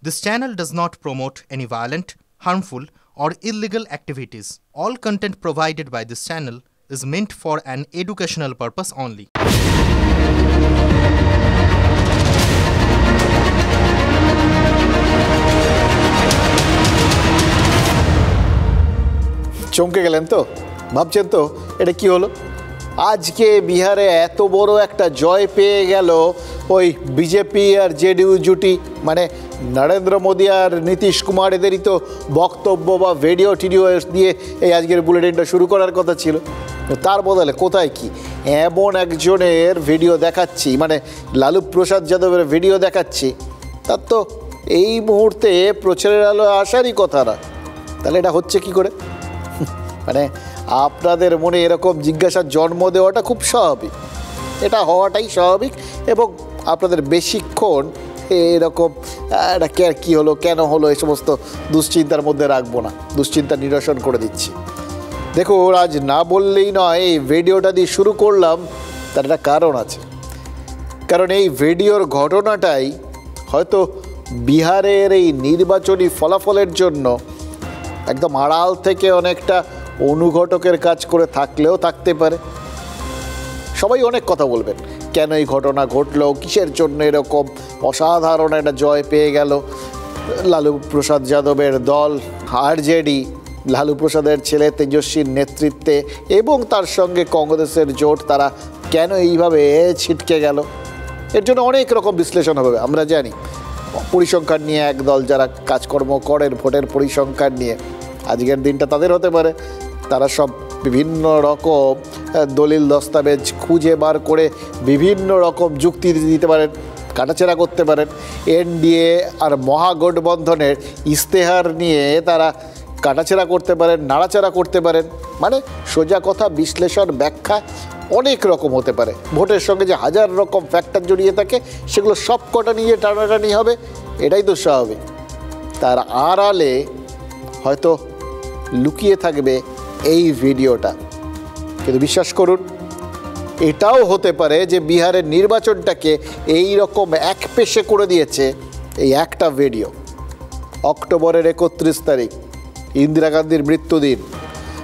This channel does not promote any violent, harmful, or illegal activities. All content provided by this channel is meant for an educational purpose only. চমকে গেলেন তো? ভাবছেন তো এটা কি হলো? আজকে বিহারে এত বড় একটা জয় পেয়ে গেল ওই বিজেপি আর জেডিইউ জুটি, মানে নরেন্দ্র মোদী আর নীতিশ কুমার, এদেরই তো বক্তব্য বা ভিডিও টিডিও দিয়ে এই আজকের বুলেটিনটা শুরু করার কথা ছিল। তার বদলে কোথায় কি এমন একজনের ভিডিও দেখাচ্ছি, মানে লালু প্রসাদ যাদবের ভিডিও দেখাচ্ছি, তার তো এই মুহূর্তে প্রচারের আলো আসারই কথা না। তাহলে এটা হচ্ছে কি করে? মানে আপনাদের মনে এরকম জিজ্ঞাসার জন্ম দেওয়াটা খুব স্বাভাবিক, এটা হওয়াটাই স্বাভাবিক, এবং আপনাদের বেশিক্ষণ এরকম এটা কী হলো, কেন হলো, এই সমস্ত দুশ্চিন্তার মধ্যে রাখবো না, দুশ্চিন্তা নিরসন করে দিচ্ছি। দেখো, আজ না বললেই নয়, এই ভিডিওটা দিয়ে শুরু করলাম, তার একটা কারণ আছে। কারণ এই ভিডিওর ঘটনাটাই হয়তো বিহারের এই নির্বাচনী ফলাফলের জন্য একদম আড়াল থেকে অনেকটা অনুঘটকের কাজ করে থাকলেও থাকতে পারে। সবাই অনেক কথা বলবেন, কেন এই ঘটনা ঘটলো, কিসের জন্য এরকম অসাধারণ একটা জয় পেয়ে গেল লালু প্রসাদ যাদবের দল আরজেডি, লালু প্রসাদের ছেলে তেজস্বীর নেতৃত্বে, এবং তার সঙ্গে কংগ্রেসের জোট, তারা কেন এইভাবে ছিটকে গেল। এর জন্য অনেক রকম বিশ্লেষণ হবে। আমরা জানি পরিসংখ্যান নিয়ে এক দল যারা কাজকর্ম করেন ভোটের পরিসংখ্যান নিয়ে, আজকের দিনটা তাদের হতে পারে। তারা সব বিভিন্ন রকম দলিল দস্তাবেজ খুঁজে বার করে বিভিন্ন রকম যুক্তি দিতে পারেন, কাটাছেড়া করতে পারেন। এনডিএ আর মহাগঠবন্ধনের ইস্তেহার নিয়ে তারা কাটাছেড়া করতে পারেন, নাড়াচাড়া করতে পারেন। মানে সোজা কথা, বিশ্লেষণ, ব্যাখ্যা অনেক রকম হতে পারে। ভোটের সঙ্গে যে হাজার রকম ফ্যাক্টর জড়িয়ে থাকে, সেগুলো সব কটা নিয়ে টানাটানি হবে, এটাই তো স্বাভাবিক। তার আড়ালে হয়তো লুকিয়ে থাকবে এই ভিডিওটা। কিন্তু বিশ্বাস করুন, এটাও হতে পারে যে বিহারের নির্বাচনটাকে এই রকম একপেশে করে দিয়েছে এই একটা ভিডিও। অক্টোবরের 31 তারিখ, ইন্দিরা গান্ধীর মৃত্যুদিন,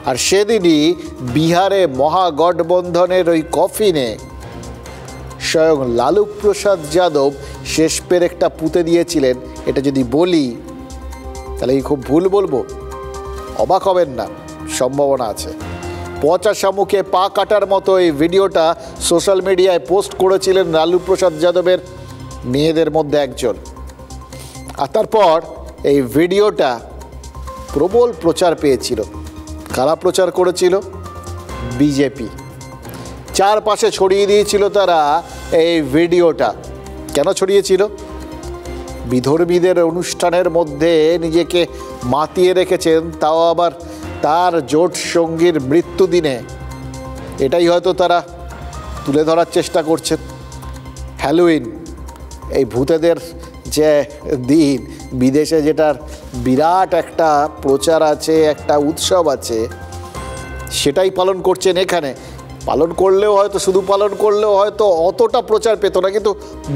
আর সেদিনই বিহারে মহাগঠবন্ধনের ওই কফিনে স্বয়ং লালু প্রসাদ যাদব শেষ পেরেকটা পুঁতে দিয়েছিলেন। এটা যদি বলি তাহলে কি খুব ভুল বলবো? অবাক হবেন না, সম্ভাবনা আছে। পচা শামুকে পা কাটার মতো এই ভিডিওটা সোশ্যাল মিডিয়ায় পোস্ট করেছিলেন লালু প্রসাদ যাদবের মেয়েদের মধ্যে একজন। আর তারপর এই ভিডিওটা প্রবল প্রচার পেয়েছিল। কারা প্রচার করেছিল? বিজেপি। চারপাশে ছড়িয়ে দিয়েছিল তারা এই ভিডিওটা। কেন ছড়িয়েছিল? বিধর্মীদের অনুষ্ঠানের মধ্যে নিজেকে মাতিয়ে রেখেছেন, তাও আবার তার জোট সঙ্গীর মৃত্যুদিনে। এটাই হয়তো তারা তুলে ধরার চেষ্টা করছেন। হ্যালোউইন, এই ভূতেদের যে দিন, বিদেশে যেটার বিরাট একটা প্রচার আছে, একটা উৎসব আছে, সেটাই পালন করছেন এখানে। পালন করলেও হয়তো, শুধু পালন করলেও হয়তো অতটা প্রচার পেত না। কিন্তু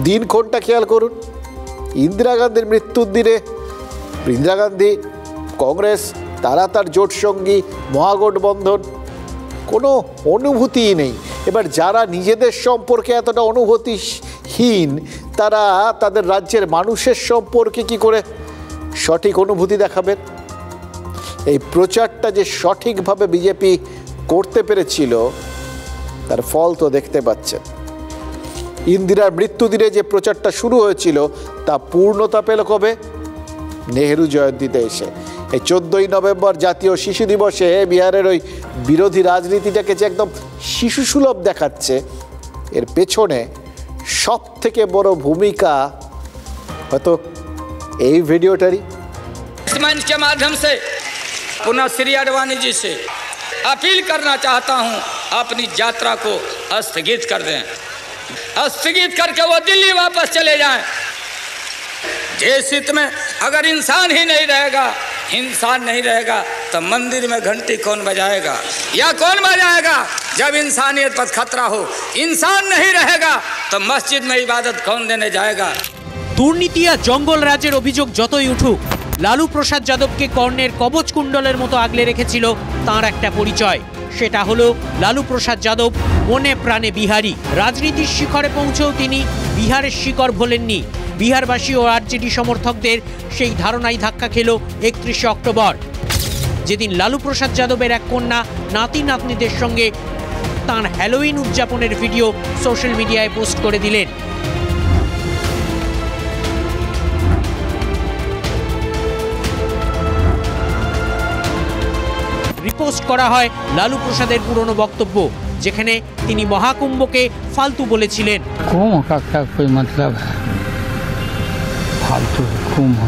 দিনক্ষণটা খেয়াল করুন, ইন্দিরা গান্ধীর মৃত্যুর দিনে ইন্দিরা গান্ধী, কংগ্রেস, তারা তার জোট সঙ্গী, মহাগঠবন্ধন, কোনো অনুভূতিই নেই। এবার যারা নিজেদের সম্পর্কে এতটা অনুভূতিহীন, তারা তাদের রাজ্যের মানুষের সম্পর্কে কি করে সঠিক অনুভূতি দেখাবেন? এই প্রচারটা যে সঠিকভাবে বিজেপি করতে পেরেছিল, তার ফল তো দেখতে পাচ্ছেন। ইন্দিরার মৃত্যুদিনে যে প্রচারটা শুরু হয়েছিল, তা পূর্ণতা পেল কবে? নেহেরু জয়ন্তীতে এসে। এই 14ই নভেম্বর জাতীয় শিশু দিবসে বিহারের ওই বিরোধী রাজনীতিটাকে যে একদম শিশুসুলভ দেখাচ্ছে, এর পেছনে সব থেকে বড় ভূমিকা হয়তো এই ভিডিওটারই। इस मंच के माध्यम से पुनः श्री आडवाणी जी से अपील करना चाहता हूं, अपनी यात्रा को स्थगित कर दें, स्थगित करके वो दिल्ली वापस चले जाएं। देश हित में अगर इंसान ही नहीं रहेगा, इंसान नहीं रहेगा, तो मंदिर में घंटी कौन बजाएगा या कौन बजाएगा? जब इंसानियत पर खतरा हो, इंसान नहीं रहेगा, तो मस्जिद में इबादत कौन देने जाएगा? দুর্নীতি আর জঙ্গল রাজের অভিযোগ যতই উঠুক, লালু প্রসাদ যাদবকে কর্ণের কবচ কুণ্ডলের মতো আগলে রেখেছিল তার একটা পরিচয়। সেটা হলো লালু প্রসাদ যাদব মনে প্রাণে বিহারি। রাজনীতির শিখরে পৌঁছেও তিনি বিহারের শিকড় ভোলেননি। বিহারবাসী ও আরজেডি সমর্থকদের সেই ধারণাই ধাক্কা খেল 31শে অক্টোবর, যেদিন লালু প্রসাদ যাদবের এক কন্যা নাতি নাতনিদের সঙ্গে তাঁর হ্যালোউইন উদযাপনের ভিডিও সোশ্যাল মিডিয়ায় পোস্ট করে দিলেন। রিপোস্ট করা হয় লালু প্রসাদের পুরনো বক্তব্য, যেখানে তিনি মহাকুম্ভকে ফালতু বলেছিলেন। कुंभ का क्या कोई मतलब है, फालतू कुंभ।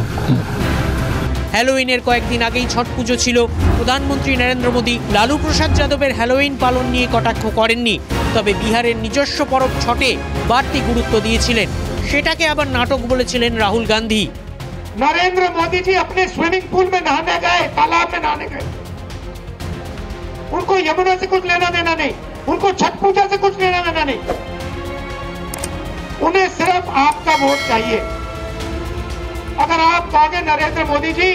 হ্যালোউইনের কয়েকদিন আগেই ছট পুজো ছিল। প্রধানমন্ত্রী নরেন্দ্র মোদী লালু প্রসাদ যাদবের হ্যালোউইন পালন নিয়ে কটাক্ষ করেননি, তবে বিহারের নিজস্ব পরব ছটে বাড়তি গুরুত্ব দিয়েছিলেন। সেটাকে আবার নাটক বলেছিলেন রাহুল গান্ধী। नरेंद्र मोदी जी अपने स्विमिंग पूल में नहाने गए, तालाब में नहाने गए, उनको यमुना से कुछ लेना देना नहीं, उनको छठ पूजा से कुछ लेना देना नहीं, उन्हें सिर्फ आपका वोट चाहिए। अगर आप कहोगे नरेंद्र मोदी जी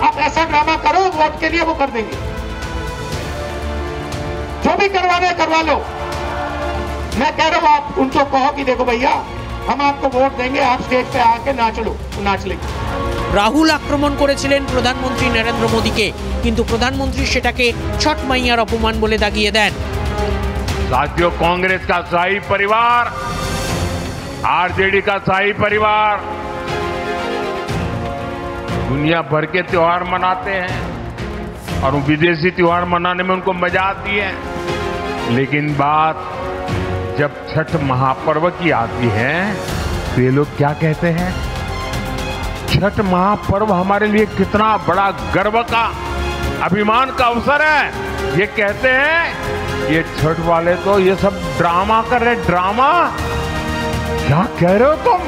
आप ऐसा ड्रामा करो, वोट के लिए वो कर देंगे। जो भी करवाना है करवा लो। मैं कह रहा हूं आप उनको कहो कि देखो भैया हम आपको वोट देंगे, आप स्टेज पे आके नाच लो, नाच लेंगे। রাহুল আক্রমণ করেছিলেন প্রধানমন্ত্রী নরেন্দ্র মোদীকে, কিন্তু প্রধানমন্ত্রী সেটাকে ছট মাইয়ার অপমান বলে দাগিয়ে দেন। साथियों, कांग्रेस का शाही परिवार, आरजेडी का शाही परिवार दुनिया भर के त्योहार मनाते हैं और विदेशी त्योहार मनाने में उनको मजा आती है, लेकिन बात जब छठ महापर्व की आती है तो ये लोग क्या कहते हैं, छठ महापर्व हमारे लिए कितना बड़ा गर्व का, अभिमान का अवसर है। ये कहते हैं ये छठ वाले तो ये सब ड्रामा कर रहे, ड्रामा क्या कह रहे हो तुम।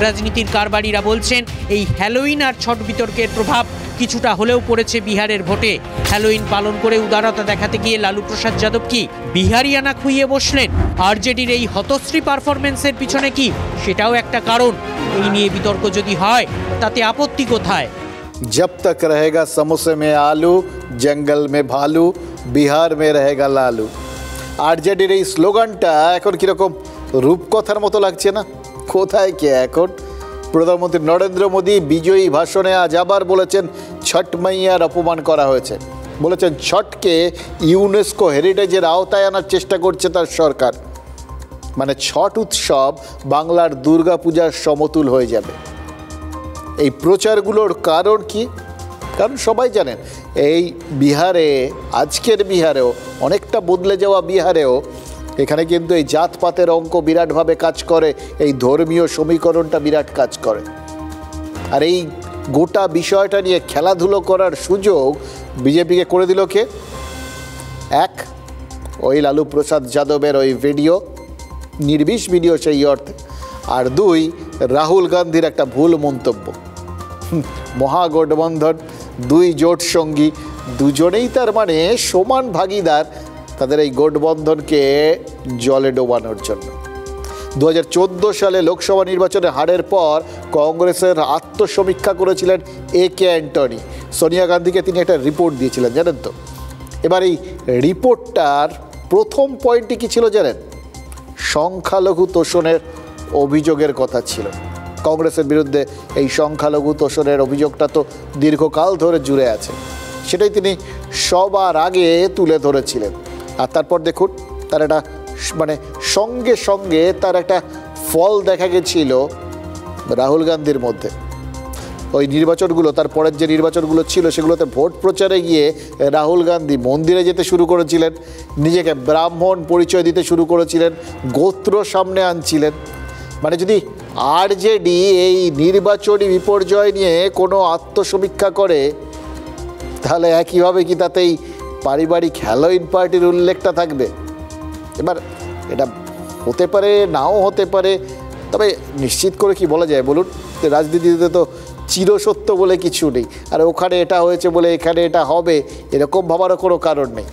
রাজনীতির কারবারিরা বলছেন এই হ্যালোউইন আর ছট বিতর্কের প্রভাব কিছুটা হলেও পড়েছে বিহারের ভোটে। হ্যালোউইন পালন করে উদারতা দেখাতে গিয়ে লালু প্রসাদ যাদব কি বিহারিয়ানা খুইয়ে বসলেন? আরজেডির এই হতশ্রী পারফরমেন্সের পিছনে কি সেটাও একটা কারণ? এই নিয়ে বিতর্ক যদি হয় তাতে আপত্তি কোথায়? जब तक रहेगा समोसे में आलू, जंगल में भालू, बिहार में रहेगा लालू। আরজেডির এই স্লোগানটা এখন কিরকম রূপকথার মতো লাগছে না? কোথায় কে এখন? প্রধানমন্ত্রী নরেন্দ্র মোদী বিজয়ী ভাষণে আজ আবার বলেছেন ছট মাইয়ার অপমান করা হয়েছে। বলেছেন ছটকে ইউনেস্কো হেরিটেজের আওতায় আনার চেষ্টা করছে তার সরকার। মানে ছট উৎসব বাংলার দুর্গাপূজার সমতুল হয়ে যাবে। এই প্রচারগুলোর কারণ কি? কারণ সবাই জানেন এই বিহারে, আজকের বিহারেও, অনেকটা বদলে যাওয়া বিহারেও এখানে কিন্তু এই জাতপাতের অঙ্ক বিরাটভাবে কাজ করে, এই ধর্মীয় সমীকরণটা বিরাট কাজ করে। আর এই গোটা বিষয়টা নিয়ে খেলাধুলো করার সুযোগ বিজেপিকে করে দিল কে? এক, ওই লালু প্রসাদ যাদবের ওই ভিডিও, নির্বিষ ভিডিও সেই অর্থে। আর দুই, রাহুল গান্ধীর একটা ভুল মন্তব্য। মহাগঠবন্ধন, দুই জোট সঙ্গী, দুজনেই তার মানে সমান ভাগিদার তাদের এই গঠবন্ধনকে জলে ডোবানোর জন্য। 2014 সালে লোকসভা নির্বাচনে হারের পর কংগ্রেসের আত্মসমীক্ষা করেছিলেন AK অ্যান্টনি। সোনিয়া গান্ধীকে তিনি একটা রিপোর্ট দিয়েছিলেন, জানেন তো? এবার এই রিপোর্টটার প্রথম পয়েন্টটি কী ছিল জানেন? সংখ্যালঘু তোষণের অভিযোগের কথা ছিল। কংগ্রেসের বিরুদ্ধে এই সংখ্যালঘু তোষণের অভিযোগটা তো দীর্ঘকাল ধরে জুড়ে আছে, সেটাই তিনি সবার আগে তুলে ধরেছিলেন। আর তারপর দেখুন তার একটা মানে সঙ্গে সঙ্গে তার একটা ফল দেখা গেছিল রাহুল গান্ধীর মধ্যে। ওই নির্বাচনগুলো, তারপরের যে নির্বাচনগুলো ছিল সেগুলোতে ভোট প্রচারে গিয়ে রাহুল গান্ধী মন্দিরে যেতে শুরু করেছিলেন, নিজেকে ব্রাহ্মণ পরিচয় দিতে শুরু করেছিলেন, গোত্র সামনে আনছিলেন। মানে যদি আরজেডি এই নির্বাচনী বিপর্যয় নিয়ে কোনো আত্মসমীক্ষা করে তাহলে একইভাবে কি তাতেই পারিবারিক হ্যালোইন পার্টির উল্লেখটা থাকবে? এবার এটা হতে পারে, নাও হতে পারে, তবে নিশ্চিত করে কি বলা যায় বলুন? রাজনীতিতে তো চিরসত্য বলে কিছু নেই, আর ওখানে এটা হয়েছে বলে এখানে এটা হবে এরকম ভাবারও কোনো কারণ নেই।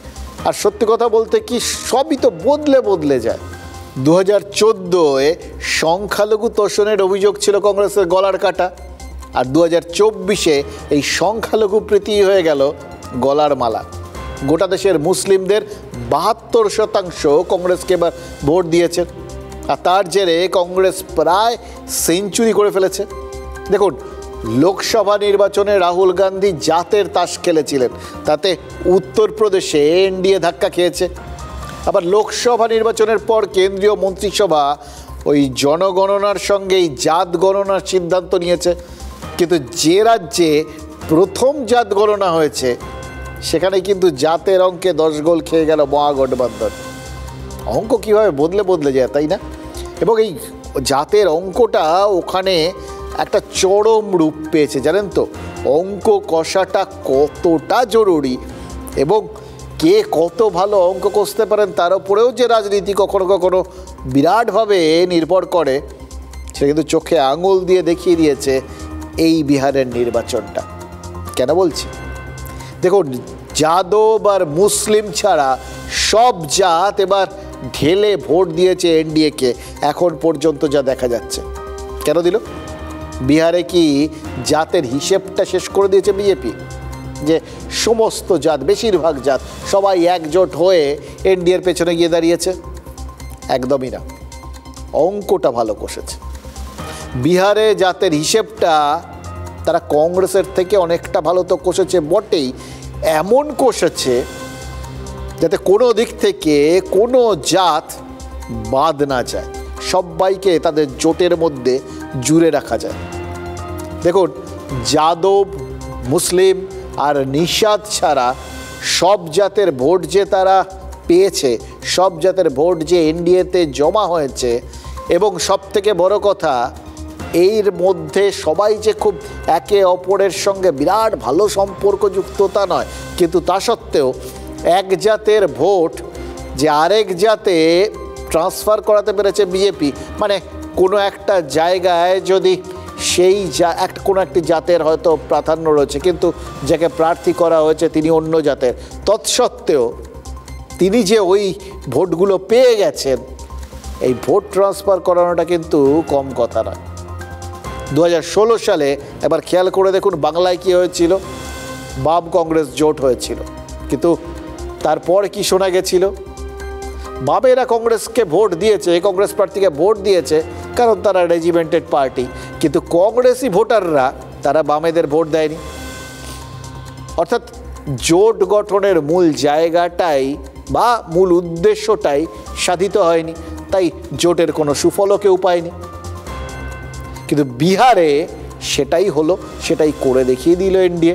আর সত্যি কথা বলতে কি, সবই তো বদলে বদলে যায়। 2014-এ সংখ্যালঘু তোষণের অভিযোগ ছিল কংগ্রেসের গলার কাটা, আর 2024-এ এই সংখ্যালঘু প্রীতি হয়ে গেল গলার মালা। গোটা দেশের মুসলিমদের 72% কংগ্রেসকে এবার ভোট দিয়েছেন, আর তার জেরে কংগ্রেস প্রায় সেঞ্চুরি করে ফেলেছে। দেখুন, লোকসভা নির্বাচনে রাহুল গান্ধী জাতের তাস খেলেছিলেন, তাতে উত্তরপ্রদেশে এনডিএ ধাক্কা খেয়েছে। আবার লোকসভা নির্বাচনের পর কেন্দ্রীয় মন্ত্রিসভা ওই জনগণনার সঙ্গে এই জাত গণনার সিদ্ধান্ত নিয়েছে, কিন্তু যে রাজ্যে প্রথম জাত গণনা হয়েছে সেখানে কিন্তু জাতের অঙ্কে 10 গোল খেয়ে গেল মহাগঠবন্ধন। অঙ্ক কীভাবে বদলে যায়, তাই না? এবং এই জাতের অঙ্কটা ওখানে একটা চরম রূপ পেয়েছে, জানেন তো? অঙ্ক কষাটা কতটা জরুরি এবং কে কত ভালো অঙ্ক কষতে পারেন তার উপরেও যে রাজনীতি কখনো কখনো বিরাটভাবে নির্ভর করে, সেটা কিন্তু চোখে আঙুল দিয়ে দেখিয়ে দিয়েছে এই বিহারের নির্বাচনটা। কেন বলছি? দেখুন, যাদব আর মুসলিম ছাড়া সব জাত এবার ঢেলে ভোট দিয়েছে এনডিএকে, এখন পর্যন্ত যা দেখা যাচ্ছে। কেন দিল? বিহারে কি জাতের হিসেবটা শেষ করে দিয়েছে বিজেপি, যে সমস্ত জাত, বেশিরভাগ জাত সবাই একজোট হয়ে এনডিএর পেছনে গিয়ে দাঁড়িয়েছে? একদমই না। অঙ্কটা ভালো কষেছে। বিহারে জাতের হিসেবটা তারা কংগ্রেসের থেকে অনেকটা ভালো তো কষেছে বটেই, এমন কষেছে যাতে কোনো দিক থেকে কোনো জাত বাদ না যায়, সবাইকে তাদের জোটের মধ্যে জুড়ে রাখা যায়। দেখুন, যাদব, মুসলিম আর নিষাদ ছাড়া সব জাতের ভোট যে তারা পেয়েছে, সব জাতের ভোট যে এনডিএতে জমা হয়েছে, এবং সবথেকে বড় কথা এর মধ্যে সবাই যে খুব একে অপরের সঙ্গে বিরাট ভালো সম্পর্কযুক্ত তা নয়, কিন্তু তা সত্ত্বেও এক জাতের ভোট যে আরেক জাতে ট্রান্সফার করাতে পেরেছে বিজেপি, মানে কোনো একটা জায়গায় যদি সেই কোনো একটি জাতের হয়তো প্রাধান্য রয়েছে, কিন্তু যাকে প্রার্থী করা হয়েছে তিনি অন্য জাতের, তৎসত্ত্বেও তিনি যে ওই ভোটগুলো পেয়ে গেছেন, এই ভোট ট্রান্সফার করানোটা কিন্তু কম কথা না। 2016 সালে এবার খেয়াল করে দেখুন বাংলায় কী হয়েছিল, বাম কংগ্রেস জোট হয়েছিল, কিন্তু তারপর কি শোনা গেছিল? বামেরা কংগ্রেসকে ভোট দিয়েছে, কংগ্রেস প্রার্থীকে ভোট দিয়েছে কারণ তারা রেজিমেন্টেড পার্টি, কিন্তু কংগ্রেসি ভোটাররা তারা বামেদের ভোট দেয়নি। অর্থাৎ জোট গঠনের মূল জায়গাটাই বা মূল উদ্দেশ্যটাই সাধিত হয়নি, তাই জোটের কোনো সুফলও কেউ পায়নি। কিন্তু বিহারে সেটাই হলো, সেটাই করে দেখিয়ে দিল এনডিএ।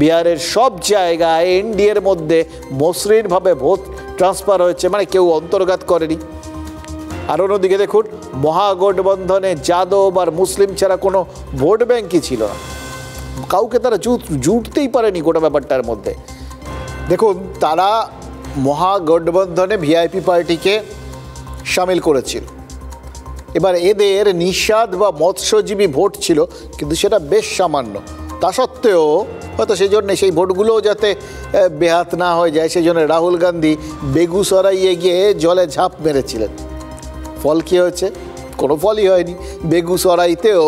বিহারের সব জায়গায় এনডিএর মধ্যে মসৃণভাবে ভোট ট্রান্সফার হয়েছে, মানে কেউ অন্তর্ঘাত করেনি। আর অন্যদিকে দেখুন, মহাগঠবন্ধনে যাদব আর মুসলিম ছাড়া কোনো ভোট ব্যাঙ্কই ছিল না, কাউকে তারা জুটতেই পারেনি গোটা ব্যাপারটার মধ্যে। দেখুন, তারা মহাগঠবন্ধনে ভিআইপি পার্টিকে সামিল করেছিল। এবার এদের নিষাদ বা মৎস্যজীবী ভোট ছিল, কিন্তু সেটা বেশ সামান্য। তা সত্ত্বেও হয়তো সেই জন্যে সেই ভোটগুলোও যাতে বেহাত না হয়ে যায়, সেই জন্য রাহুল গান্ধী বেগুসরাইয়ে গিয়ে জলে ঝাঁপ মেরেছিলেন। ফল কী হয়েছে? কোনো ফলই হয়নি। বেগুসরাইতেও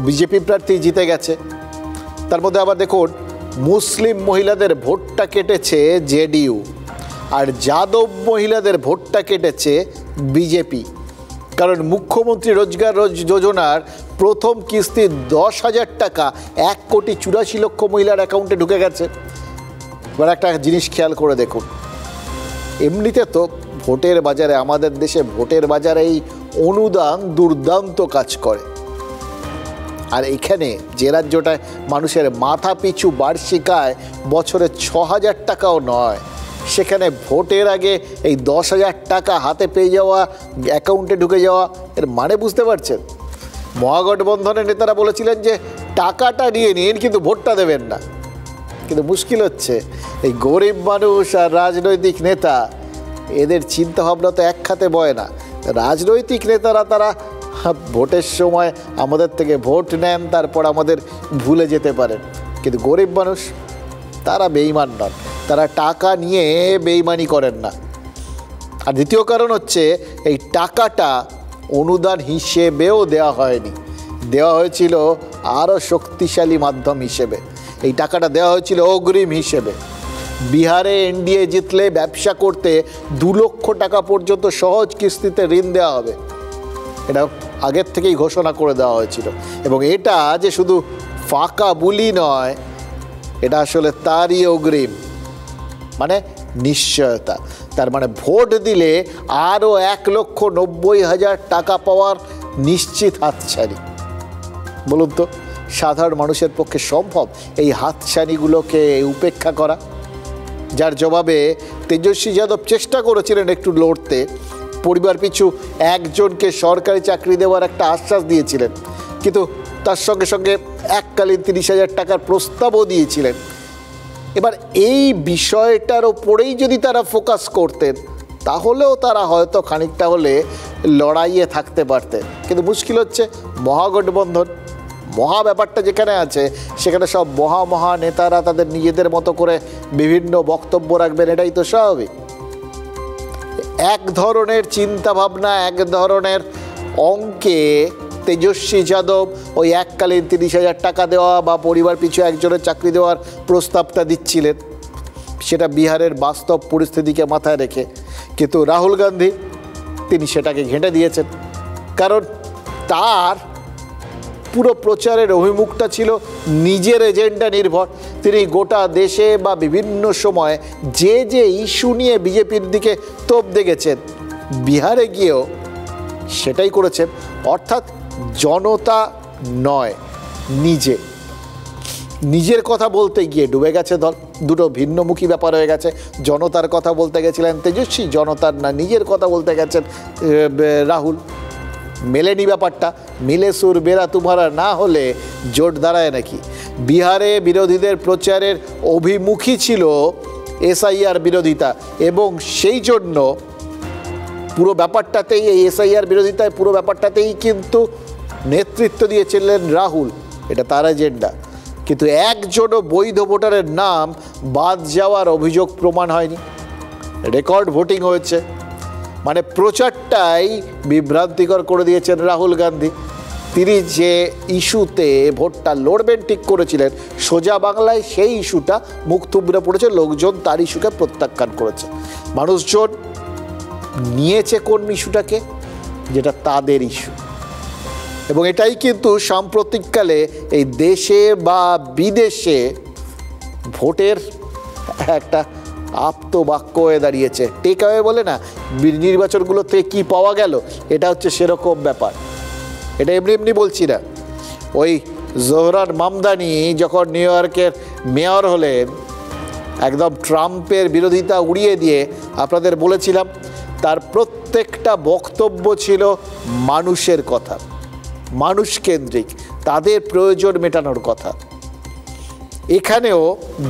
বিজেপি প্রার্থী জিতে গেছে। তার মধ্যে আবার দেখুন, মুসলিম মহিলাদের ভোটটা কেটেছে জেডিইউ, আর যাদব মহিলাদের ভোটটা কেটেছে বিজেপি। কারণ মুখ্যমন্ত্রী রোজগার যোজনার প্রথম কিস্তি 10,000 টাকা 1,84,00,000 মহিলার অ্যাকাউন্টে ঢুকে গেছে। এবার একটা জিনিস খেয়াল করে দেখুন, এমনিতে তো ভোটের বাজারে, আমাদের দেশে ভোটের বাজারে এই অনুদান দুর্দান্ত কাজ করে। আর এখানে যে রাজ্যটায় মানুষের মাথা পিছু বার্ষিক আয় বছরে 6,000 টাকাও নয়, সেখানে ভোটের আগে এই 10,000 টাকা হাতে পেয়ে যাওয়া, অ্যাকাউন্টে ঢুকে যাওয়া, এর মানে বুঝতে পারছেন? মহাগঠবন্ধনের নেতারা বলেছিলেন যে টাকাটা নিয়ে নিন, কিন্তু ভোটটা দেবেন না। কিন্তু মুশকিল হচ্ছে, এই গরিব মানুষ আর রাজনৈতিক নেতা, এদের চিন্তাভাবনা তো এক খাতে বয় না। রাজনৈতিক নেতারা তারা ভোটের সময় আমাদের থেকে ভোট নেন, তারপর আমাদের ভুলে যেতে পারেন, কিন্তু গরিব মানুষ তারা বেঈমান নন, তারা টাকা নিয়ে বেঈমানি করেন না। আর দ্বিতীয় কারণ হচ্ছে এই টাকাটা অনুদান হিসেবেও দেওয়া হয়নি, দেওয়া হয়েছিল আরও শক্তিশালী মাধ্যম হিসেবে। এই টাকাটা দেওয়া হয়েছিল অগ্রিম হিসেবে। বিহারে এনডিএ জিতলে ব্যবসা করতে 2 লক্ষ টাকা পর্যন্ত সহজ কিস্তিতে ঋণ দেওয়া হবে, এটা আগের থেকেই ঘোষণা করে দেওয়া হয়েছিল। এবং এটা যে শুধু ফাঁকা বুলি নয়, এটা আসলে তারই অগ্রিম, মানে নিশ্চয়তা। তার মানে ভোট দিলে আরও 1,90,000 টাকা পাওয়ার নিশ্চিত হাতছানি। বলুন তো, সাধারণ মানুষের পক্ষে সম্ভব এই হাতছানিগুলোকে উপেক্ষা করা? যার জবাবে তেজস্বী যাদব চেষ্টা করেছিলেন একটু লড়তে, পরিবার পিছু একজনকে সরকারি চাকরি দেওয়ার একটা আশ্বাস দিয়েছিলেন, কিন্তু তার সঙ্গে সঙ্গে এককালীন 30,000 টাকার প্রস্তাবও দিয়েছিলেন। এবার এই বিষয়টার ওপরেই যদি তারা ফোকাস করতেন, তাহলেও তারা হয়তো খানিকটা হলে লড়াইয়ে থাকতে পারতেন। কিন্তু মুশকিল হচ্ছে মহাগঠবন্ধন, মহা ব্যাপারটা যেখানে আছে সেখানে সব মহা নেতারা তাদের নিজেদের মতো করে বিভিন্ন বক্তব্য রাখবেন, এটাই তো স্বাভাবিক। এক ধরনের চিন্তাভাবনা, এক ধরনের অঙ্কে তেজস্বী যাদব ওই এককালীন 30,000 টাকা দেওয়া বা পরিবার পিছু একজনের চাকরি দেওয়ার প্রস্তাবটা দিচ্ছিলেন, সেটা বিহারের বাস্তব পরিস্থিতিকে মাথায় রেখে। কিন্তু রাহুল গান্ধী তিনি সেটাকে ঘেঁটে দিয়েছেন, কারণ তার পুরো প্রচারের অভিমুখটা ছিল নিজের এজেন্ডা নির্ভর। তিনি গোটা দেশে বা বিভিন্ন সময় যে যে ইস্যু নিয়ে বিজেপির দিকে তোপ দেখেছেন, বিহারে গিয়েও সেটাই করেছেন। অর্থাৎ জনতা নয়, নিজের কথা বলতে গিয়ে ডুবে গেছে দল। দুটো ভিন্নমুখী ব্যাপার হয়ে গেছে। জনতার কথা বলতে গেছিলেন তেজস্বী, জনতার না নিজের কথা বলতে গেছেন রাহুল। মেলেনি ব্যাপারটা, মিলে সুর বেরা তুমারা না হলে জোট দাঁড়ায় নাকি? বিহারে বিরোধীদের প্রচারের অভিমুখী ছিল এসআইআর বিরোধিতা, এবং সেই জন্য পুরো ব্যাপারটাতেই, এই এসআইআর বিরোধিতায় পুরো ব্যাপারটাতেই কিন্তু নেতৃত্ব দিয়েছিলেন রাহুল, এটা তার এজেন্ডা। কিন্তু একজনও বৈধ ভোটারের নাম বাদ যাওয়ার অভিযোগ প্রমাণ হয়নি, রেকর্ড ভোটিং হয়েছে। মানে প্রচারটাই বিভ্রান্তিকর করে দিয়েছেন রাহুল গান্ধী। তিনি যে ইস্যুতে ভোটটা লড়বেন ঠিক করেছিলেন, সোজা বাংলায় সেই ইস্যুটা মুখ থুবড়ে পড়েছে, লোকজন তার ইস্যুকে প্রত্যাখ্যান করেছে। মানুষজন নিয়েছে কোন ইস্যুটাকে, যেটা তাদের ইস্যু। এবং এটাই কিন্তু সাম্প্রতিককালে এই দেশে বা বিদেশে ভোটের একটা আপ্তবাক্য হয়ে দাঁড়িয়েছে। টেক অ্যাওয়ে বলে না, নির্বাচনগুলোতে কি পাওয়া গেল, এটা হচ্ছে সেরকম ব্যাপার। এটা এমনি বলছি না। ওই জোহরান মামদানি যখন নিউ ইয়র্কের মেয়র হলেন, একদম ট্রাম্পের বিরোধিতা উড়িয়ে দিয়ে আপনাদের বলেছিলাম, তার প্রত্যেকটা বক্তব্য ছিল মানুষের কথা, মানুষ কেন্দ্রিক, তাদের প্রয়োজন মেটানোর কথা। এখানেও